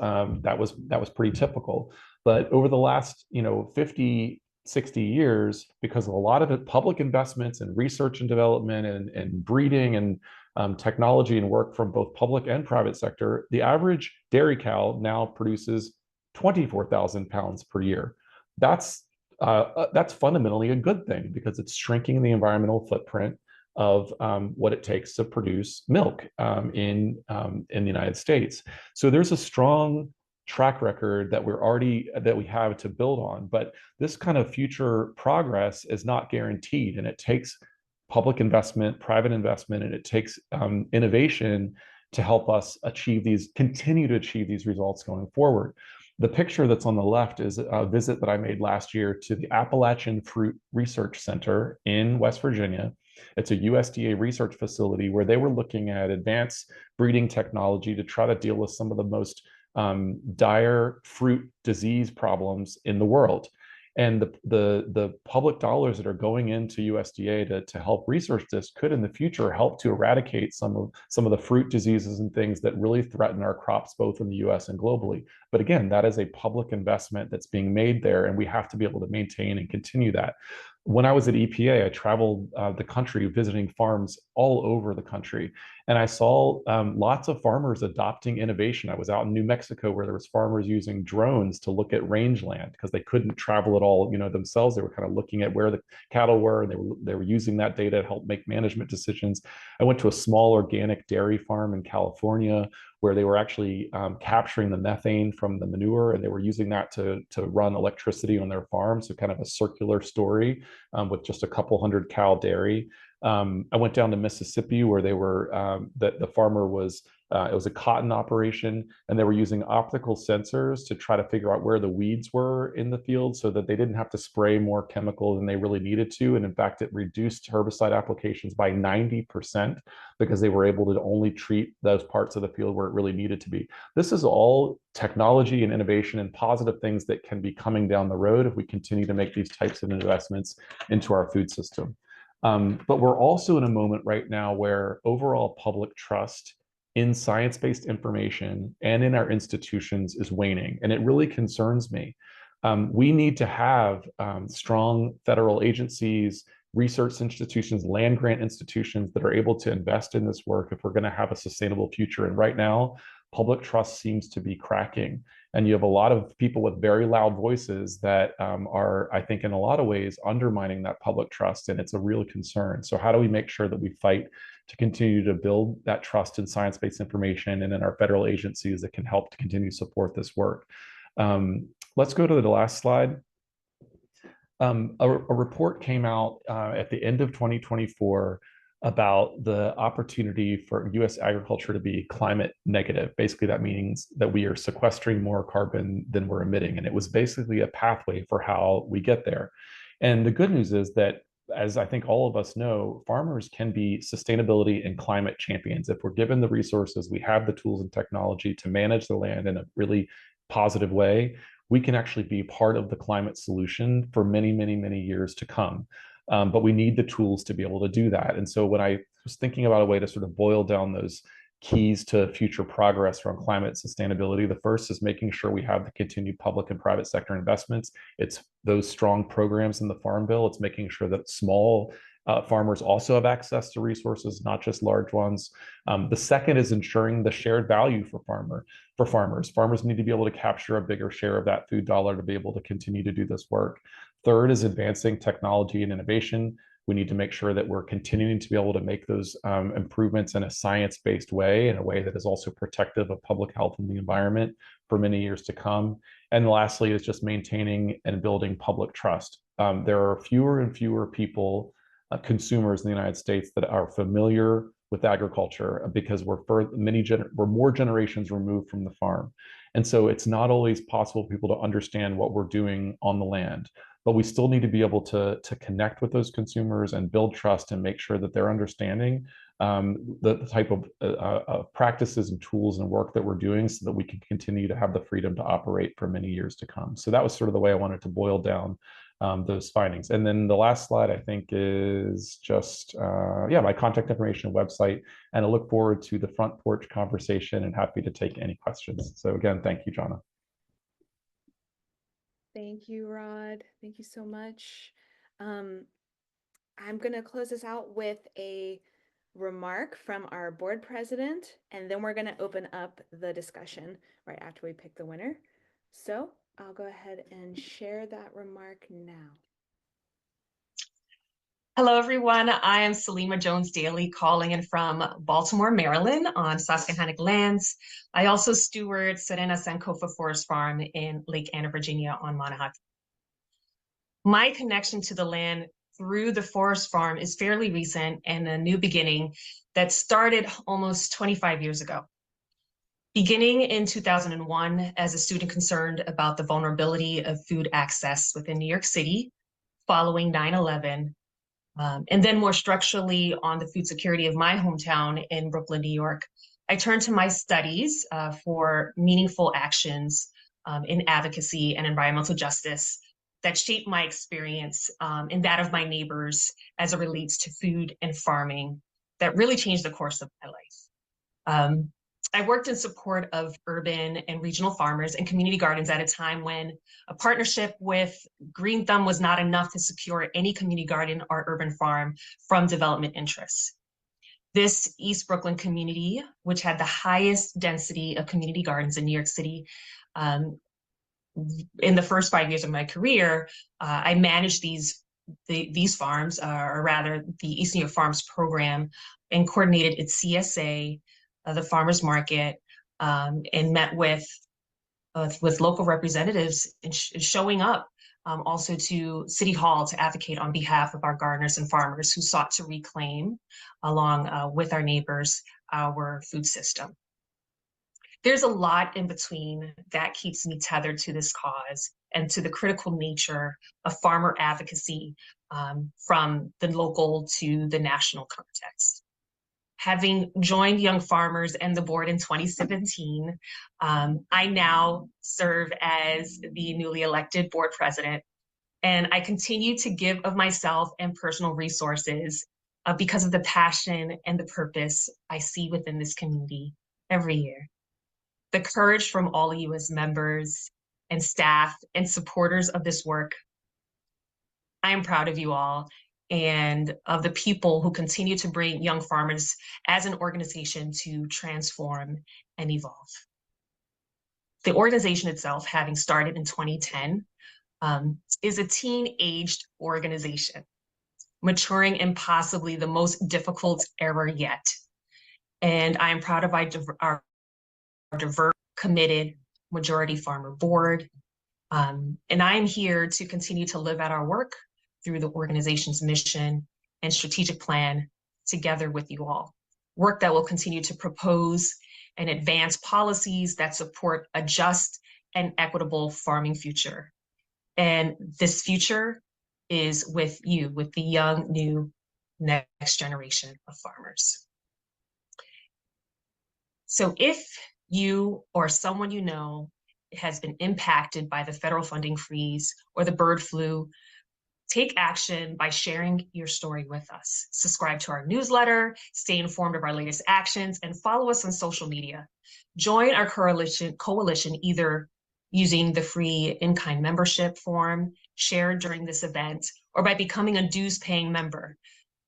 pretty typical. But over the last 50, 60 years, because of a lot of public investments in research and development and breeding and technology and work from both public and private sector, the average dairy cow now produces 24,000 pounds per year. That's fundamentally a good thing, because it's shrinking the environmental footprint of what it takes to produce milk in the United States. So there's a strong track record that we have to build on, but this kind of future progress is not guaranteed, and it takes public investment, private investment, and it takes innovation to help us continue to achieve these results going forward. The picture that's on the left is a visit that I made last year to the Affrilachian Fruit Research Center in West Virginia. It's a USDA research facility where they were looking at advanced breeding technology to try to deal with some of the most dire fruit disease problems in the world. And the public dollars that are going into USDA to help research this could in the future help to eradicate some of the fruit diseases and things that really threaten our crops both in the US and globally. But again, that is a public investment that's being made there, and we have to be able to maintain and continue that. When I was at EPA, I traveled the country visiting farms all over the country. And I saw lots of farmers adopting innovation. I was out in New Mexico where there was farmers using drones to look at rangeland because they couldn't travel at all, themselves. They were kind of looking at where the cattle were, and they were using that data to help make management decisions. I went to a small organic dairy farm in California where they were actually capturing the methane from the manure, and they were using that to run electricity on their farm. So kind of a circular story with just a couple hundred cow dairy. I went down to Mississippi where they were, the farmer was, it was a cotton operation, and they were using optical sensors to try to figure out where the weeds were in the field so that they didn't have to spray more chemical than they really needed to. And in fact, it reduced herbicide applications by 90% because they were able to only treat those parts of the field where it really needed to be. This is all technology and innovation and positive things that can be coming down the road if we continue to make these types of investments into our food system. But we're also in a moment right now where overall public trust in science-based information and in our institutions is waning, and it really concerns me. We need to have strong federal agencies, research institutions, land grant institutions that are able to invest in this work if we're going to have a sustainable future. And right now, public trust seems to be cracking. And you have a lot of people with very loud voices that are, I think, in a lot of ways undermining that public trust, and it's a real concern. So how do we make sure that we fight to continue to build that trust in science-based information and in our federal agencies that can help to continue to support this work? Let's go to the last slide. A report came out at the end of 2024 about the opportunity for US agriculture to be climate negative. Basically, that means that we are sequestering more carbon than we're emitting. And it was basically a pathway for how we get there. And the good news is that, as I think all of us know, farmers can be sustainability and climate champions. If we're given the resources, we have the tools and technology to manage the land in a really positive way, we can actually be part of the climate solution for many, many, many years to come. But we need the tools to be able to do that. And so when I was thinking about a way to sort of boil down those keys to future progress around climate sustainability, the first is making sure we have the continued public and private sector investments. It's those strong programs in the Farm Bill. It's making sure that small farmers also have access to resources, not just large ones. The second is ensuring the shared value for farmers. Farmers need to be able to capture a bigger share of that food dollar to be able to continue to do this work. Third is advancing technology and innovation. We need to make sure that we're continuing to be able to make those improvements in a science-based way, in a way that is also protective of public health and the environment for many years to come. And lastly is just maintaining and building public trust. There are fewer and fewer people, consumers in the United States, that are familiar with agriculture because we're more generations removed from the farm. And so it's not always possible for people to understand what we're doing on the land, but we still need to be able to connect with those consumers and build trust and make sure that they're understanding the type of practices and tools and work that we're doing so that we can continue to have the freedom to operate for many years to come. So that was sort of the way I wanted to boil down those findings. And then the last slide, I think, is just, my contact information and website. And I look forward to the Front Porch conversation and happy to take any questions. So again, thank you, Jonna. Thank you, Rod. Thank you so much. I'm going to close this out with a remark from our board president, and then we're going to open up the discussion right after we pick the winner. So I'll go ahead and share that remark now. Hello, everyone. I am Salima Jones-Daly calling in from Baltimore, Maryland on Susquehannock lands. I also steward Serena Sankofa Forest Farm in Lake Anna, Virginia on Monahawk. My connection to the land through the forest farm is fairly recent and a new beginning that started almost 25 years ago. Beginning in 2001 as a student concerned about the vulnerability of food access within New York City following 9/11, and then more structurally on the food security of my hometown in Brooklyn, New York, I turned to my studies for meaningful actions in advocacy and environmental justice that shaped my experience and that of my neighbors as it relates to food and farming that really changed the course of my life. I worked in support of urban and regional farmers and community gardens at a time when a partnership with Green Thumb was not enough to secure any community garden or urban farm from development interests. This East Brooklyn community, which had the highest density of community gardens in New York City, in the first 5 years of my career, I managed these farms, or rather the East New York Farms program, and coordinated its CSA, the farmers market, and met with local representatives and showing up also to City Hall to advocate on behalf of our gardeners and farmers who sought to reclaim, along with our neighbors, our food system. There's a lot in between that keeps me tethered to this cause and to the critical nature of farmer advocacy from the local to the national context. Having joined Young Farmers and the board in 2017, I now serve as the newly elected board president, and I continue to give of myself and personal resources because of the passion and the purpose I see within this community every year. The courage from all of you as members and staff and supporters of this work. I am proud of you all and of the people who continue to bring Young Farmers as an organization to transform and evolve. The organization itself, having started in 2010, is a teen-aged organization, maturing in possibly the most difficult era yet. And I am proud of our diverse, committed majority farmer board. And I am here to continue to live out our work through the organization's mission and strategic plan together with you all. Work that will continue to propose and advance policies that support a just and equitable farming future. And this future is with you, with the young, new, next generation of farmers. So if you or someone you know has been impacted by the federal funding freeze or the bird flu, take action by sharing your story with us. Subscribe to our newsletter, stay informed of our latest actions, and follow us on social media. Join our coalition either using the free in-kind membership form shared during this event or by becoming a dues-paying member.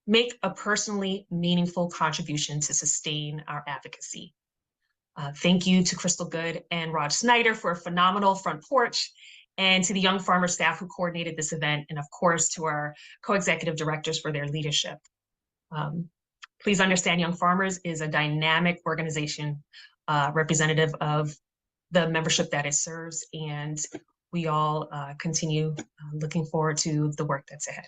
Make a personally meaningful contribution to sustain our advocacy. Thank you to Crystal Good and Rod Snyder for a phenomenal Front Porch, and to the Young Farmer staff who coordinated this event, and of course to our co-executive directors for their leadership. Please understand Young Farmers is a dynamic organization representative of the membership that it serves, and we all continue looking forward to the work that's ahead.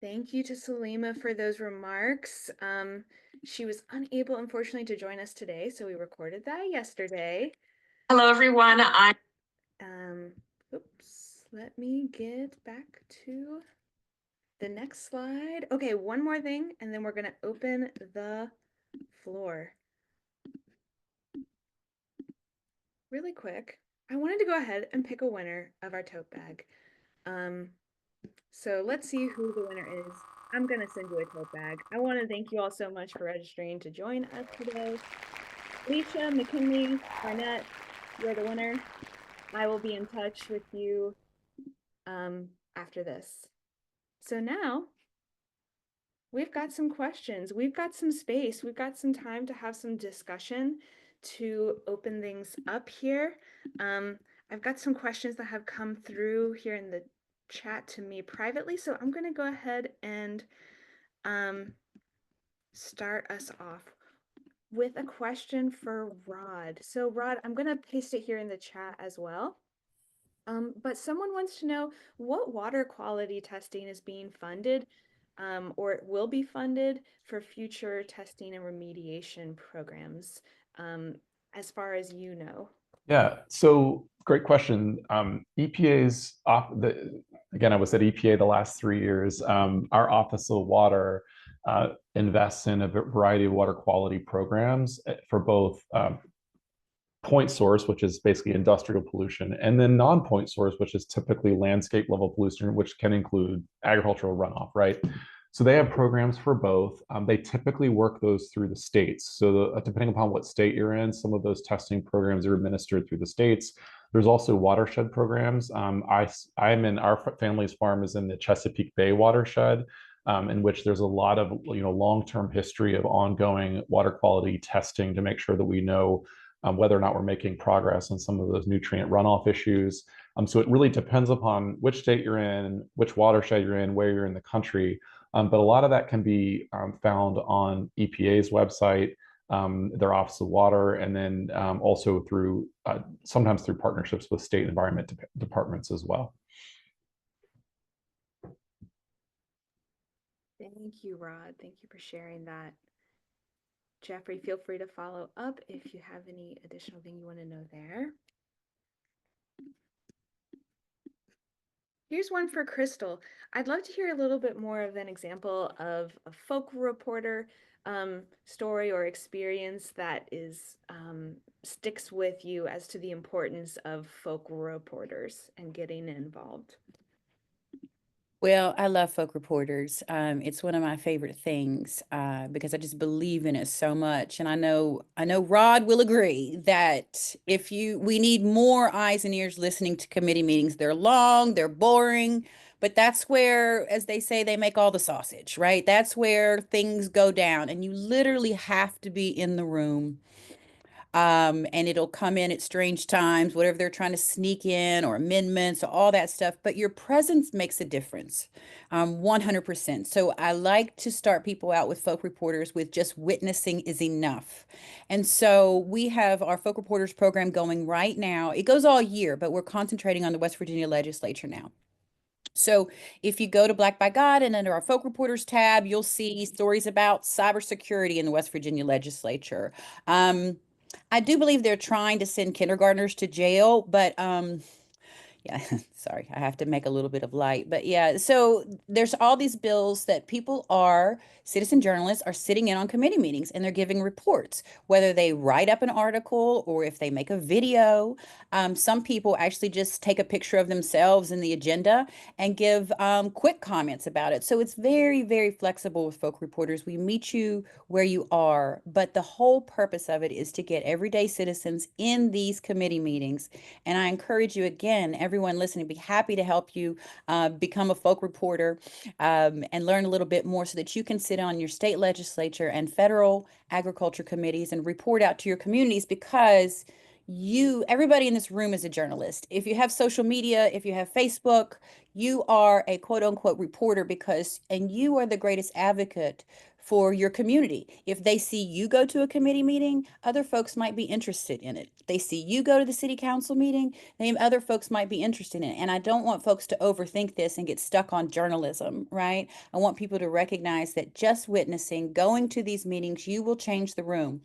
Thank you to Salima for those remarks. She was unable, unfortunately, to join us today, so we recorded that yesterday. Hello, everyone. Oops, let me get back to the next slide. Okay, one more thing, and then we're going to open the floor. Really quick, I wanted to go ahead and pick a winner of our tote bag. So let's see who the winner is. I'm going to send you a tote bag. I want to thank you all so much for registering to join us today. Alicia, McKinley, Barnett, you're the winner. I will be in touch with you after this. So now we've got some questions. We've got some space. We've got some time to have some discussion to open things up here. I've got some questions that have come through here in the chat to me privately, so I'm going to go ahead and start us off with a question for Rod. So Rod, I'm going to paste it here in the chat as well. But someone wants to know what water quality testing is being funded or it will be funded for future testing and remediation programs, as far as you know. Yeah, so great question. EPA's again, I was at EPA the last 3 years. Our Office of Water invests in a variety of water quality programs for both point source, which is basically industrial pollution, and then non-point source, which is typically landscape level pollution, which can include agricultural runoff, right? So they have programs for both. They typically work those through the states. So depending upon what state you're in, some of those testing programs are administered through the states. There's also watershed programs. I'm in, our family's farm is in the Chesapeake Bay watershed, in which there's a lot of long-term history of ongoing water quality testing to make sure that we know whether or not we're making progress on some of those nutrient runoff issues. So it really depends upon which state you're in, which watershed you're in, where you're in the country. But a lot of that can be found on EPA's website, their Office of Water, and then also through sometimes through partnerships with state environment departments as well. Thank you, Rod. Thank you for sharing that. Jeffrey, feel free to follow up if you have any additional thing you want to know there. Here's one for Crystal. I'd love to hear a little bit more of an example of a folk reporter story or experience that is sticks with you as to the importance of folk reporters and getting involved. Well, I love folk reporters. It's one of my favorite things because I just believe in it so much. And I know Rod will agree that we need more eyes and ears listening to committee meetings. They're long, they're boring, but that's where, as they say, they make all the sausage, right? That's where things go down, and you literally have to be in the room. And it'll come in at strange times, whatever they're trying to sneak in, or amendments, or all that stuff. But your presence makes a difference, 100%. So I like to start people out with folk reporters with just witnessing is enough. And so we have our folk reporters program going right now. It goes all year, but we're concentrating on the West Virginia legislature now. So if you go to Black by God and under our folk reporters tab, you'll see stories about cybersecurity in the West Virginia legislature. I do believe they're trying to send kindergartners to jail, but yeah, sorry, I have to make a little bit of light. But yeah, so there's all these bills that citizen journalists are sitting in on committee meetings, and they're giving reports, whether they write up an article or if they make a video. Some people actually just take a picture of themselves in the agenda and give quick comments about it. So it's very, very flexible with folk reporters. We meet you where you are, but the whole purpose of it is to get everyday citizens in these committee meetings. And I encourage you, again, everyone listening, be happy to help you become a folk reporter and learn a little bit more so that you can sit on your state legislature and federal agriculture committees and report out to your communities, because everybody in this room is a journalist. If you have social media, if you have Facebook, you are a quote unquote reporter and you are the greatest advocate for your community. If they see you go to a committee meeting, other folks might be interested in it. They see you go to the city council meeting, then other folks might be interested in it. And I don't want folks to overthink this and get stuck on journalism, right? I want people to recognize that just witnessing, going to these meetings, you will change the room.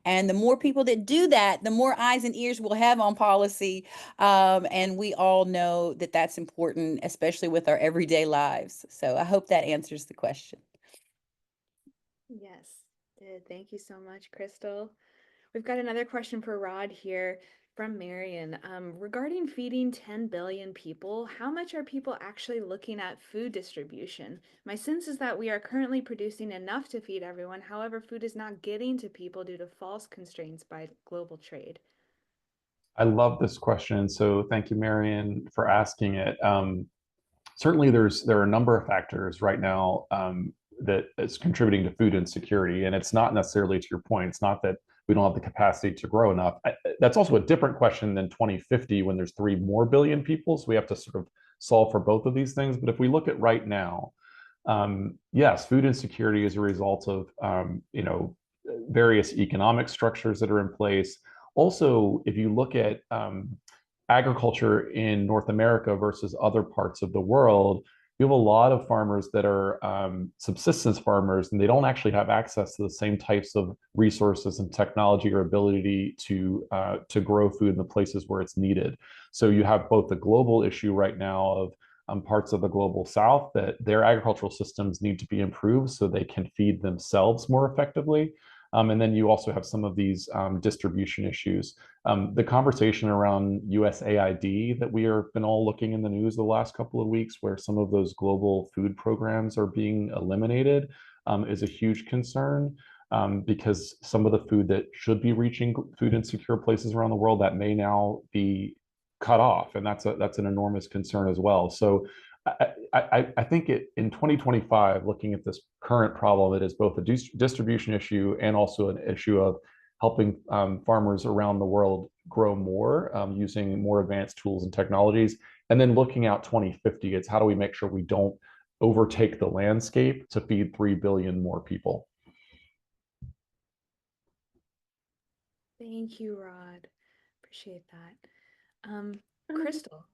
And the more people that do that, the more eyes and ears we'll have on policy. And we all know that that's important, especially with our everyday lives. So I hope that answers the question. Yes, thank you so much, Crystal. We've got another question for Rod here from Marion. Regarding feeding 10 billion people, how much are people actually looking at food distribution? My sense is that we are currently producing enough to feed everyone. However, food is not getting to people due to false constraints by global trade. I love this question. So thank you, Marion, for asking it. Certainly, there are a number of factors right now that is contributing to food insecurity. And it's not necessarily, to your point, it's not that we don't have the capacity to grow enough. That's also a different question than 2050 when there's 3 more billion people. So we have to sort of solve for both of these things. But if we look at right now, yes, food insecurity is a result of various economic structures that are in place. Also, if you look at agriculture in North America versus other parts of the world, you have a lot of farmers that are subsistence farmers, and they don't actually have access to the same types of resources and technology or ability to grow food in the places where it's needed. So you have both the global issue right now of parts of the global south that their agricultural systems need to be improved so they can feed themselves more effectively. And then you also have some of these distribution issues. The conversation around USAID that we have been all looking in the news the last couple of weeks, where some of those global food programs are being eliminated, is a huge concern. Because some of the food that should be reaching food insecure places around the world, that may now be cut off, and that's an enormous concern as well. So I think in 2025, looking at this current problem, it is both a distribution issue and also an issue of helping farmers around the world grow more using more advanced tools and technologies. And then looking out 2050, it's how do we make sure we don't overtake the landscape to feed 3 billion more people. Thank you, Rod. Appreciate that. Crystal,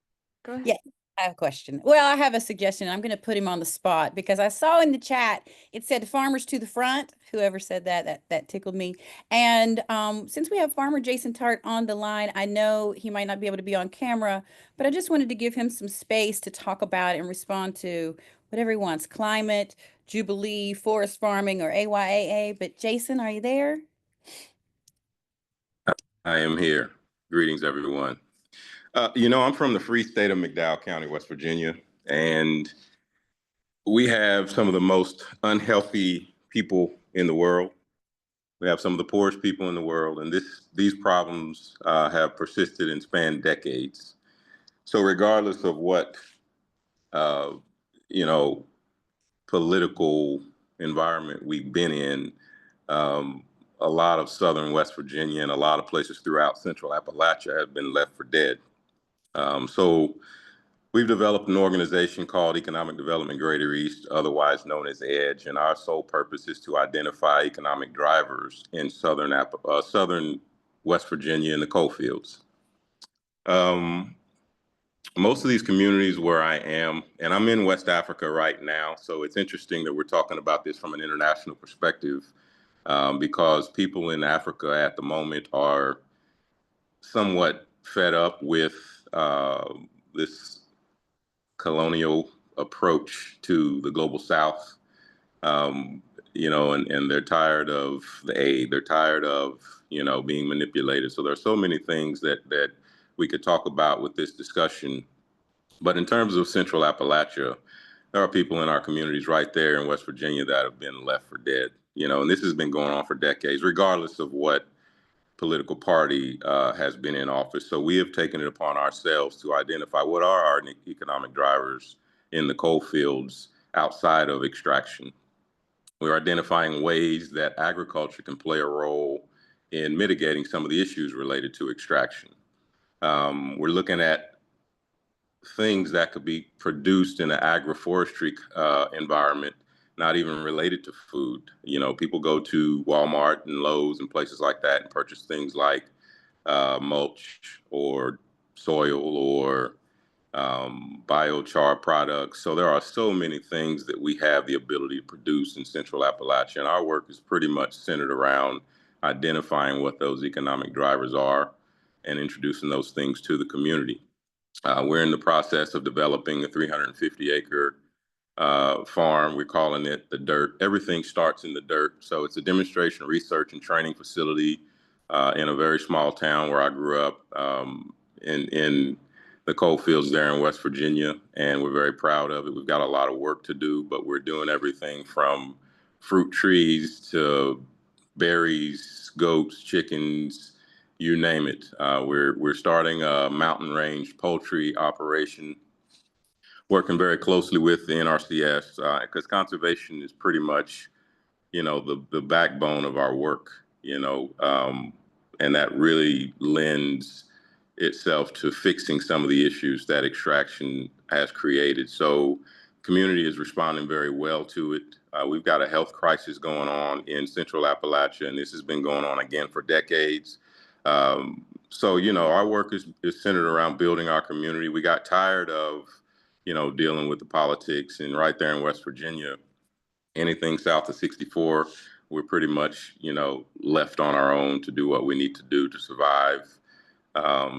go ahead. Yeah, I have a question. Well, I have a suggestion. I'm going to put him on the spot because I saw in the chat it said farmers to the front. Whoever said that tickled me. And since we have Farmer Jason Tart on the line, I know he might not be able to be on camera, but I just wanted to give him some space to talk about and respond to whatever he wants: climate, Jubilee, forest farming, or AYAA. But Jason, are you there? I am here. Greetings, everyone. I'm from the free state of McDowell County, West Virginia, and we have some of the most unhealthy people in the world. We have some of the poorest people in the world, and these problems have persisted and spanned decades. So regardless of what, political environment we've been in, a lot of southern West Virginia and a lot of places throughout central Appalachia have been left for dead. So we've developed an organization called Economic Development Greater East, otherwise known as EDGE, and our sole purpose is to identify economic drivers in southern West Virginia in the coal fields. Most of these communities where I am, and I'm in West Africa right now, so it's interesting that we're talking about this from an international perspective, because people in Africa at the moment are somewhat fed up with this colonial approach to the global South, and they're tired of the aid. They're tired of, being manipulated. So there's so many things that we could talk about with this discussion. But in terms of Central Appalachia, there are people in our communities right there in West Virginia that have been left for dead, and this has been going on for decades, regardless of what political party has been in office. So we have taken it upon ourselves to identify what are our economic drivers in the coal fields outside of extraction. We're identifying ways that agriculture can play a role in mitigating some of the issues related to extraction. We're looking at things that could be produced in an agroforestry environment, not even related to food. People go to Walmart and Lowe's and places like that and purchase things like mulch or soil or biochar products. So there are so many things that we have the ability to produce in Central Appalachia. And our work is pretty much centered around identifying what those economic drivers are and introducing those things to the community. We're in the process of developing a 350-acre farm. We're calling it the Dirt. Everything starts in the dirt. So it's a demonstration, research, and training facility in a very small town where I grew up in the coal fields there in West Virginia, and we're very proud of it. We've got a lot of work to do, but we're doing everything from fruit trees to berries, goats, chickens, you name it. We're starting a mountain range poultry operation, working very closely with the NRCS, because conservation is pretty much, the backbone of our work, and that really lends itself to fixing some of the issues that extraction has created. So community is responding very well to it. We've got a health crisis going on in Central Appalachia, and this has been going on again for decades. So, our work is centered around building our community. We got tired of, dealing with the politics, and right there in West Virginia, anything south of 64, we're pretty much, left on our own to do what we need to do to survive.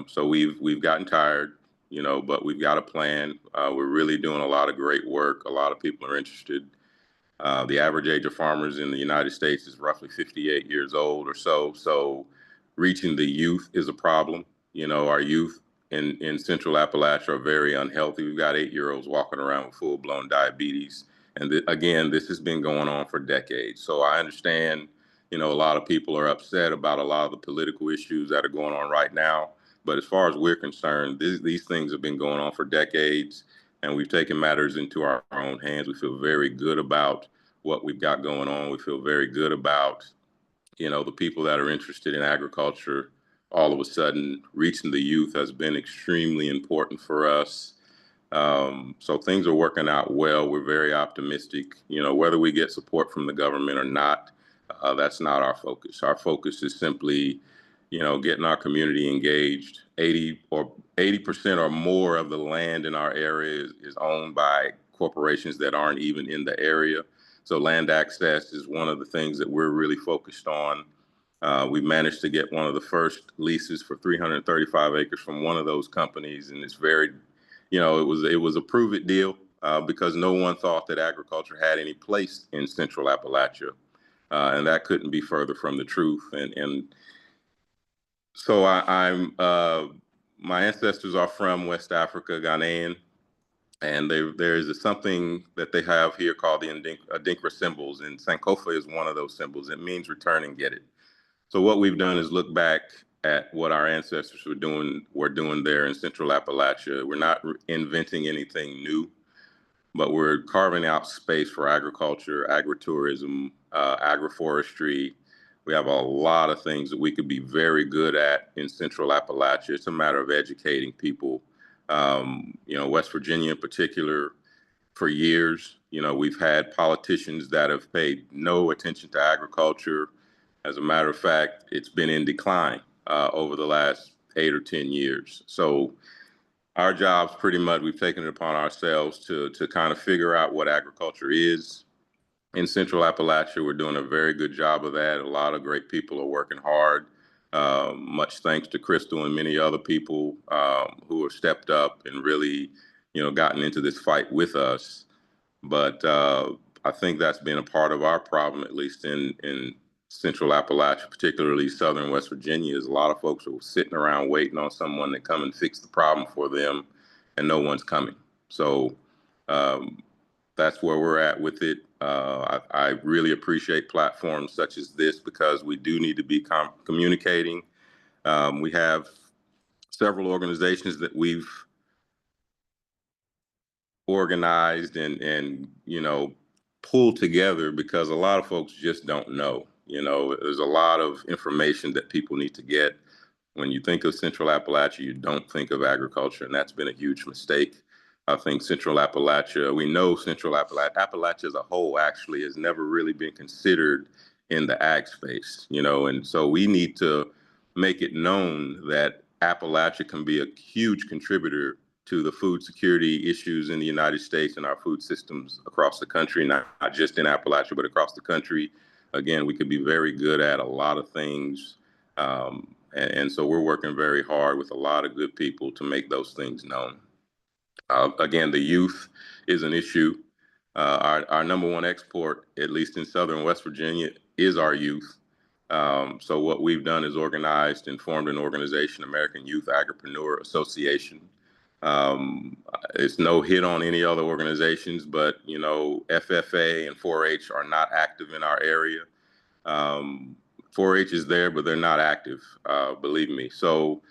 So we've gotten tired, but we've got a plan. We're really doing a lot of great work. A lot of people are interested. The average age of farmers in the United States is roughly 58 years old or so. So reaching the youth is a problem. You know, our youth in Central Appalachia are very unhealthy. We've got 8-year-olds walking around with full-blown diabetes. And again, this has been going on for decades. So I understand, you know, a lot of people are upset about a lot of the political issues that are going on right now. But as far as we're concerned, these things have been going on for decades, and we've taken matters into our own hands. We feel very good about what we've got going on. We feel very good about, you know, the people that are interested in agriculture. All of a sudden, reaching the youth has been extremely important for us. So things are working out well. We're very optimistic. You know, whether we get support from the government or not, that's not our focus. Our focus is simply, you know, getting our community engaged. 80% or more of the land in our area is owned by corporations that aren't even in the area. So land access is one of the things that we're really focused on. We managed to get one of the first leases for 335 acres from one of those companies, and it's very, you know, it was a prove it deal because no one thought that agriculture had any place in Central Appalachia, and that couldn't be further from the truth. And so my ancestors are from West Africa, Ghanaian, and there is something that they have here called the Adinkra symbols, and Sankofa is one of those symbols. It means return and get it. So what we've done is look back at what our ancestors were doing there in Central Appalachia. We're not inventing anything new, but we're carving out space for agriculture, agritourism, agroforestry. We have a lot of things that we could be very good at in Central Appalachia. It's a matter of educating people. You know, West Virginia in particular, for years, you know, we've had politicians that have paid no attention to agriculture. As a matter of fact, it's been in decline over the last 8 or 10 years. So our job's pretty much, we've taken it upon ourselves to kind of figure out what agriculture is. In Central Appalachia, we're doing a very good job of that. A lot of great people are working hard. Much thanks to Crystal and many other people who have stepped up and really, you know, gotten into this fight with us. But I think that's been a part of our problem, at least in Central Appalachia, particularly Southern West Virginia, is a lot of folks are sitting around waiting on someone to come and fix the problem for them, and no one's coming. So that's where we're at with it. I really appreciate platforms such as this because we do need to be communicating. We have several organizations that we've organized and you know, pulled together because a lot of folks just don't know. You know, there's a lot of information that people need to get. When you think of Central Appalachia, you don't think of agriculture, and that's been a huge mistake. I think Central Appalachia, we know Central Appalachia as a whole actually has never really been considered in the ag space, you know, and so we need to make it known that Appalachia can be a huge contributor to the food security issues in the United States and our food systems across the country, not just in Appalachia, but across the country. Again, we could be very good at a lot of things. And so we're working very hard with a lot of good people to make those things known. Again, the youth is an issue. Our number one export, at least in Southern West Virginia, is our youth. So what we've done is organized and formed an organization, American Youth Agripreneur Association. It's no hit on any other organizations, but you know, FFA and 4-H are not active in our area. 4-H is there, but they're not active, believe me. So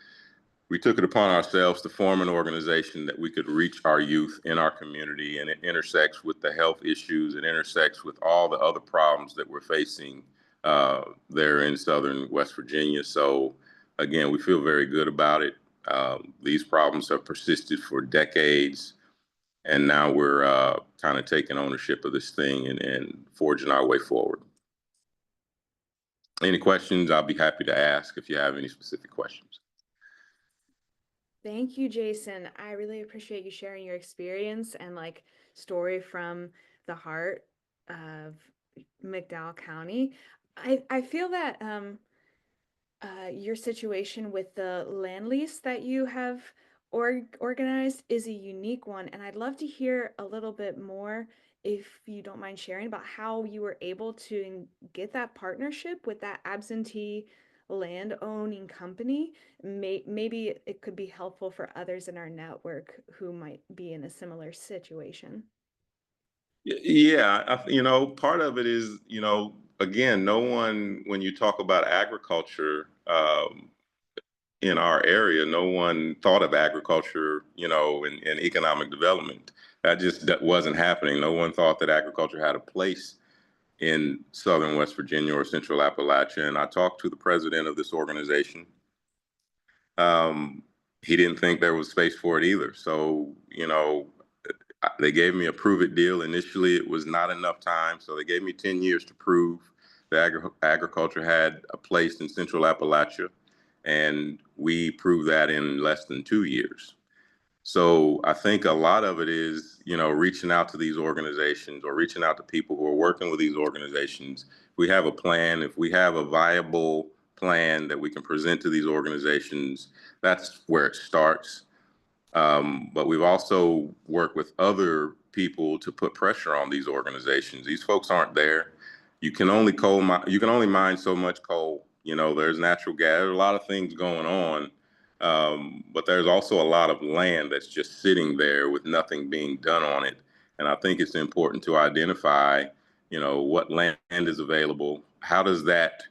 we took it upon ourselves to form an organization that we could reach our youth in our community, and it intersects with the health issues, it intersects with all the other problems that we're facing there in Southern West Virginia. So again, we feel very good about it. These problems have persisted for decades, and now we're kind of taking ownership of this thing and forging our way forward. Any questions? I'll be happy to ask if you have any specific questions. Thank you, Jason. I really appreciate you sharing your experience and like story from the heart of McDowell County. I feel that your situation with the land lease that you have organized is a unique one, and I'd love to hear a little bit more, if you don't mind sharing, about how you were able to get that partnership with that absentee land owning company. Maybe it could be helpful for others in our network who might be in a similar situation. Yeah, part of it is, again, no one, when you talk about agriculture, in our area, no one thought of agriculture, and economic development. That wasn't happening. No one thought that agriculture had a place in southern West Virginia or central Appalachia. And I talked to the president of this organization. He didn't think there was space for it either. So, they gave me a prove it deal. Initially, it was not enough time. So they gave me 10 years to prove that agriculture had a place in central Appalachia. And we proved that in less than 2 years. So I think a lot of it is, reaching out to these organizations or reaching out to people who are working with these organizations. If we have a plan, if we have a viable plan that we can present to these organizations, that's where it starts. But we've also worked with other people to put pressure on these organizations. These folks aren't there. You can only mine so much coal. There's natural gas. There's a lot of things going on. But there's also a lot of land that's just sitting there with nothing being done on it. And I think it's important to identify, what land is available. How does that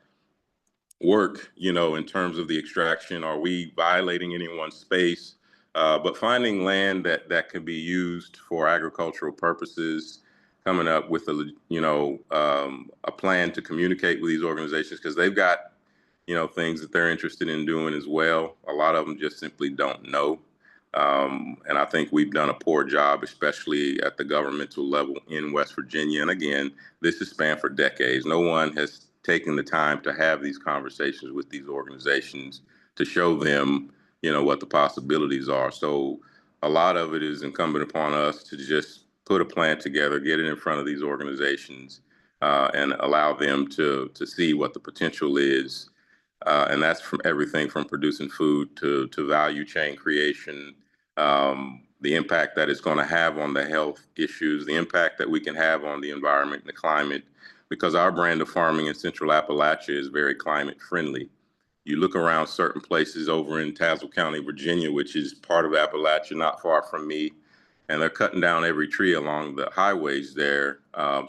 work, in terms of the extraction? Are we violating anyone's space? But finding land that can be used for agricultural purposes, coming up with a plan to communicate with these organizations, because they've got, things that they're interested in doing as well. A lot of them just simply don't know. And I think we've done a poor job, especially at the governmental level in West Virginia. And again, this has spanned for decades. No one has taken the time to have these conversations with these organizations to show them, what the possibilities are. So a lot of it is incumbent upon us to just put a plan together, get it in front of these organizations, and allow them to see what the potential is. And that's from everything from producing food to value chain creation, the impact that it's going to have on the health issues, the impact that we can have on the environment and the climate, because our brand of farming in Central Appalachia is very climate friendly. You look around certain places over in Tazewell County, Virginia, which is part of Appalachia, not far from me, and they're cutting down every tree along the highways there.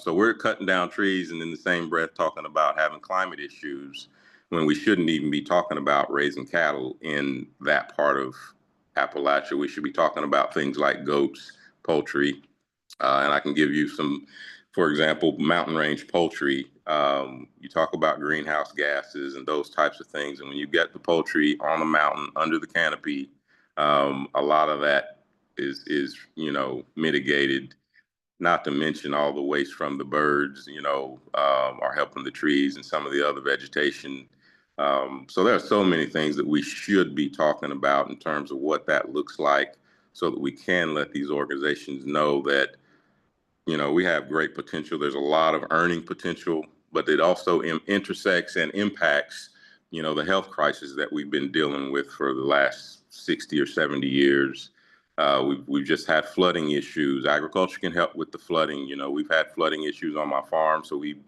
So we're cutting down trees and in the same breath talking about having climate issues, when we shouldn't even be talking about raising cattle in that part of Appalachia. We should be talking about things like goats, poultry, and I can give you some, for example, mountain range poultry. You talk about greenhouse gases and those types of things. And when you get the poultry on the mountain under the canopy, a lot of that is mitigated. Not to mention all the waste from the birds, are helping the trees and some of the other vegetation. So there are so many things that we should be talking about in terms of what that looks like, so that we can let these organizations know that, we have great potential. There's a lot of earning potential, but it also intersects and impacts, the health crisis that we've been dealing with for the last 60 or 70 years. We've just had flooding issues. Agriculture can help with the flooding. We've had flooding issues on my farm. So we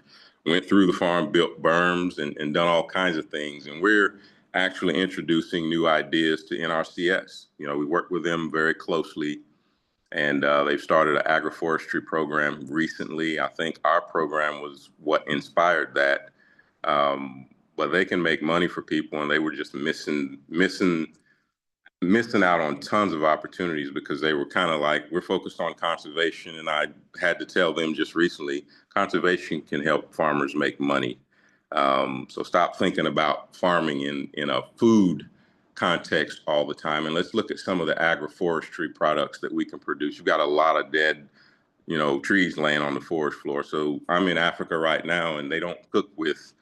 went through the farm, built berms and done all kinds of things. And we're actually introducing new ideas to NRCS. We work with them very closely, and they've started an agroforestry program recently. I think our program was what inspired that. But they can make money for people, and they were just missing out on tons of opportunities, because they were kind of like, we're focused on conservation. And I had to tell them just recently, conservation can help farmers make money. So stop thinking about farming in a food context all the time. And let's look at some of the agroforestry products that we can produce. You've got a lot of dead, trees laying on the forest floor. So I'm in Africa right now, and they don't cook with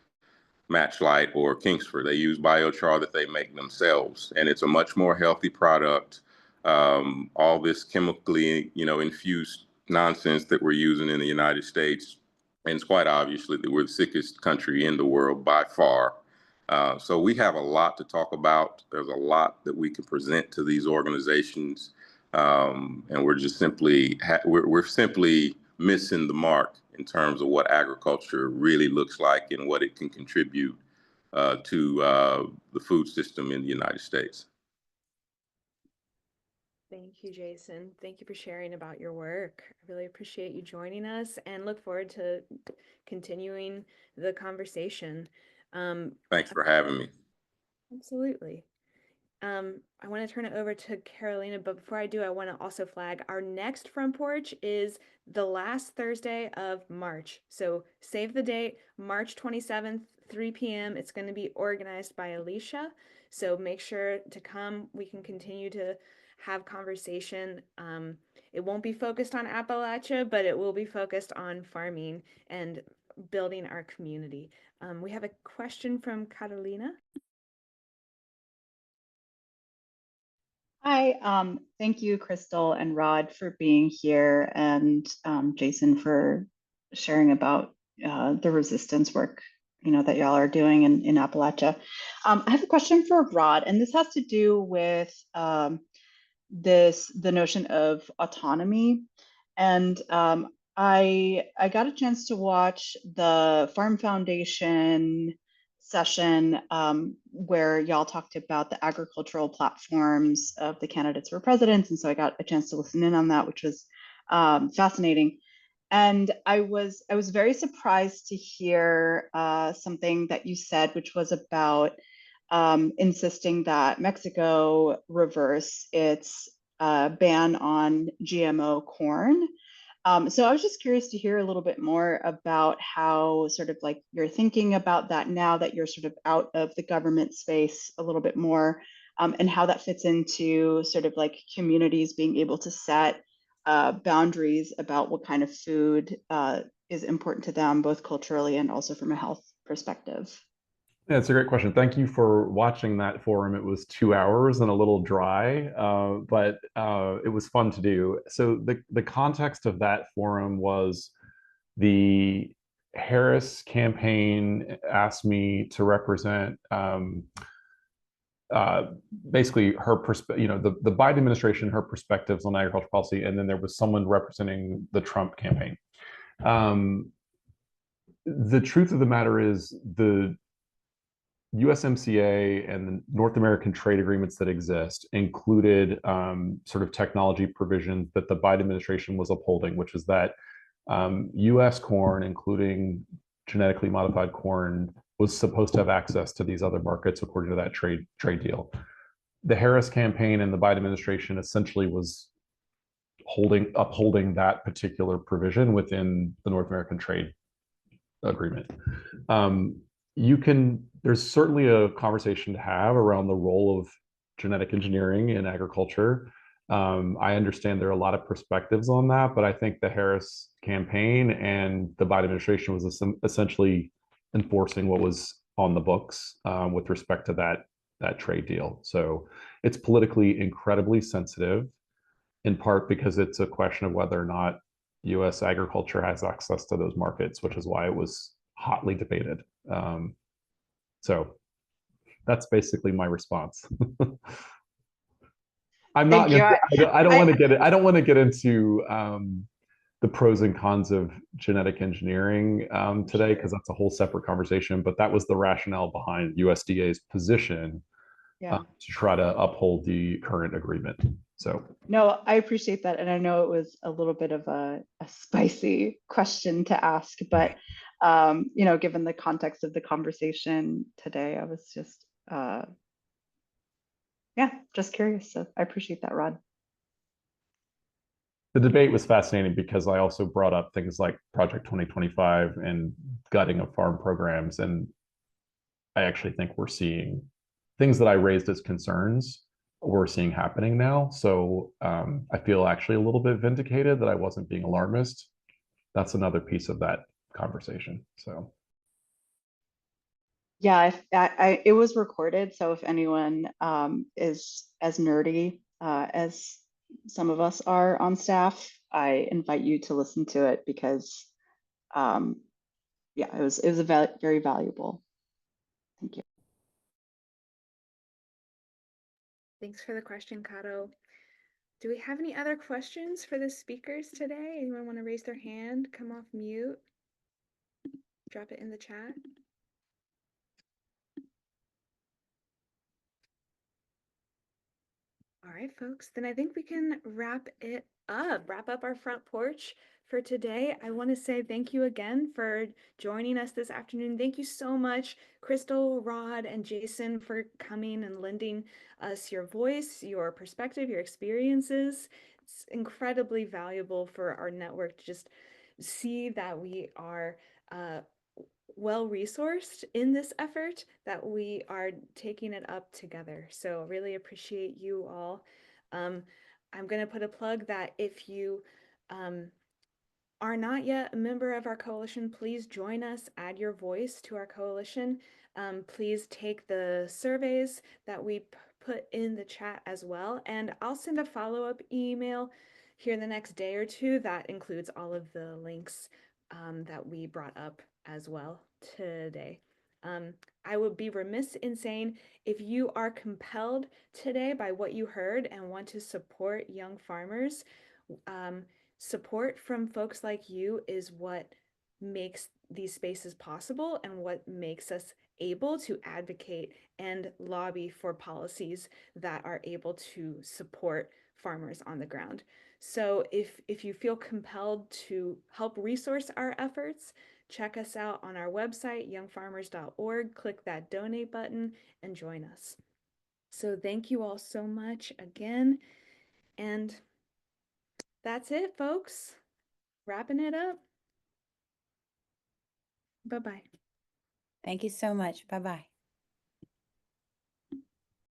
Matchlight or Kingsford. They use biochar that they make themselves, and it's a much more healthy product. All this chemically, infused nonsense that we're using in the United States, and it's quite obviously that we're the sickest country in the world by far. So we have a lot to talk about. There's a lot that we can present to these organizations, and we're just simply we're simply missing the mark in terms of what agriculture really looks like and what it can contribute to the food system in the United States. Thank you, Jason. Thank you for sharing about your work. I really appreciate you joining us and look forward to continuing the conversation. Thanks for having me. Absolutely. I want to turn it over to Carolina, but before I do, I want to also flag our next Front Porch is the last Thursday of March. So save the date, March 27th, 3 p.m. It's going to be organized by Alicia. So make sure to come. We can continue to have conversation. It won't be focused on Appalachia, but it will be focused on farming and building our community. We have a question from Carolina. Hi, thank you, Crystal and Rod, for being here, and Jason for sharing about the resistance work, that y'all are doing in Appalachia. I have a question for Rod, and this has to do with the notion of autonomy. And I got a chance to watch the Farm Foundation session where y'all talked about the agricultural platforms of the candidates for president. And so I got a chance to listen in on that, which was fascinating. And I was very surprised to hear something that you said, which was about insisting that Mexico reverse its ban on GMO corn. So I was just curious to hear a little bit more about how sort of like you're thinking about that now that you're sort of out of the government space a little bit more, and how that fits into sort of like communities being able to set boundaries about what kind of food is important to them, both culturally and also from a health perspective. Yeah, it's a great question. Thank you for watching that forum. It was 2 hours and a little dry, but it was fun to do. So the context of that forum was the Harris campaign asked me to represent basically her perspective, the Biden administration, her perspectives on agriculture policy, and then there was someone representing the Trump campaign. The truth of the matter is the USMCA and the North American trade agreements that exist included sort of technology provisions that the Biden administration was upholding, which is that US corn, including genetically modified corn, was supposed to have access to these other markets according to that trade deal. The Harris campaign and the Biden administration essentially was upholding that particular provision within the North American trade agreement. There's certainly a conversation to have around the role of genetic engineering in agriculture. I understand there are a lot of perspectives on that, but I think the Harris campaign and the Biden administration was essentially enforcing what was on the books with respect to that trade deal. So it's politically incredibly sensitive, in part because it's a question of whether or not U.S. agriculture has access to those markets, which is why it was hotly debated. So that's basically my response. I'm not. I don't want to get it. I don't want to get into the pros and cons of genetic engineering today, because that's a whole separate conversation. But that was the rationale behind USDA's position to try to uphold the current agreement. So no, I appreciate that, and I know it was a little bit of a spicy question to ask, but given the context of the conversation today, I was just just curious. So I appreciate that, Rod. The debate was fascinating because I also brought up things like Project 2025 and gutting of farm programs, and I actually think we're seeing things that I raised as concerns we're seeing happening now. So I feel actually a little bit vindicated that I wasn't being alarmist. That's another piece of that conversation. So yeah, it was recorded, so if anyone is as nerdy as some of us are on staff, I invite you to listen to it, because it was very valuable. Thank you. Thanks for the question, Kato. Do we have any other questions for the speakers today? Anyone want to raise their hand, come off mute, drop it in the chat? All right, folks, then I think we can wrap up our front porch for today. I want to say thank you again for joining us this afternoon. Thank you so much, Crystal, Rod, and Jason, for coming and lending us your voice, your perspective, your experiences. It's incredibly valuable for our network to just see that we are well-resourced in this effort, that we are taking it up together. So really appreciate you all. I'm going to put a plug that if you are not yet a member of our coalition, please join us, add your voice to our coalition. Please take the surveys that we put in the chat as well. And I'll send a follow-up email here in the next day or two that includes all of the links that we brought up as well today. I would be remiss in saying, if you are compelled today by what you heard and want to support young farmers, support from folks like you is what makes these spaces possible and what makes us able to advocate and lobby for policies that are able to support farmers on the ground. So if you feel compelled to help resource our efforts, check us out on our website, youngfarmers.org, click that donate button and join us. So thank you all so much again. And that's it, folks. Wrapping it up. Bye-bye. Thank you so much. Bye-bye.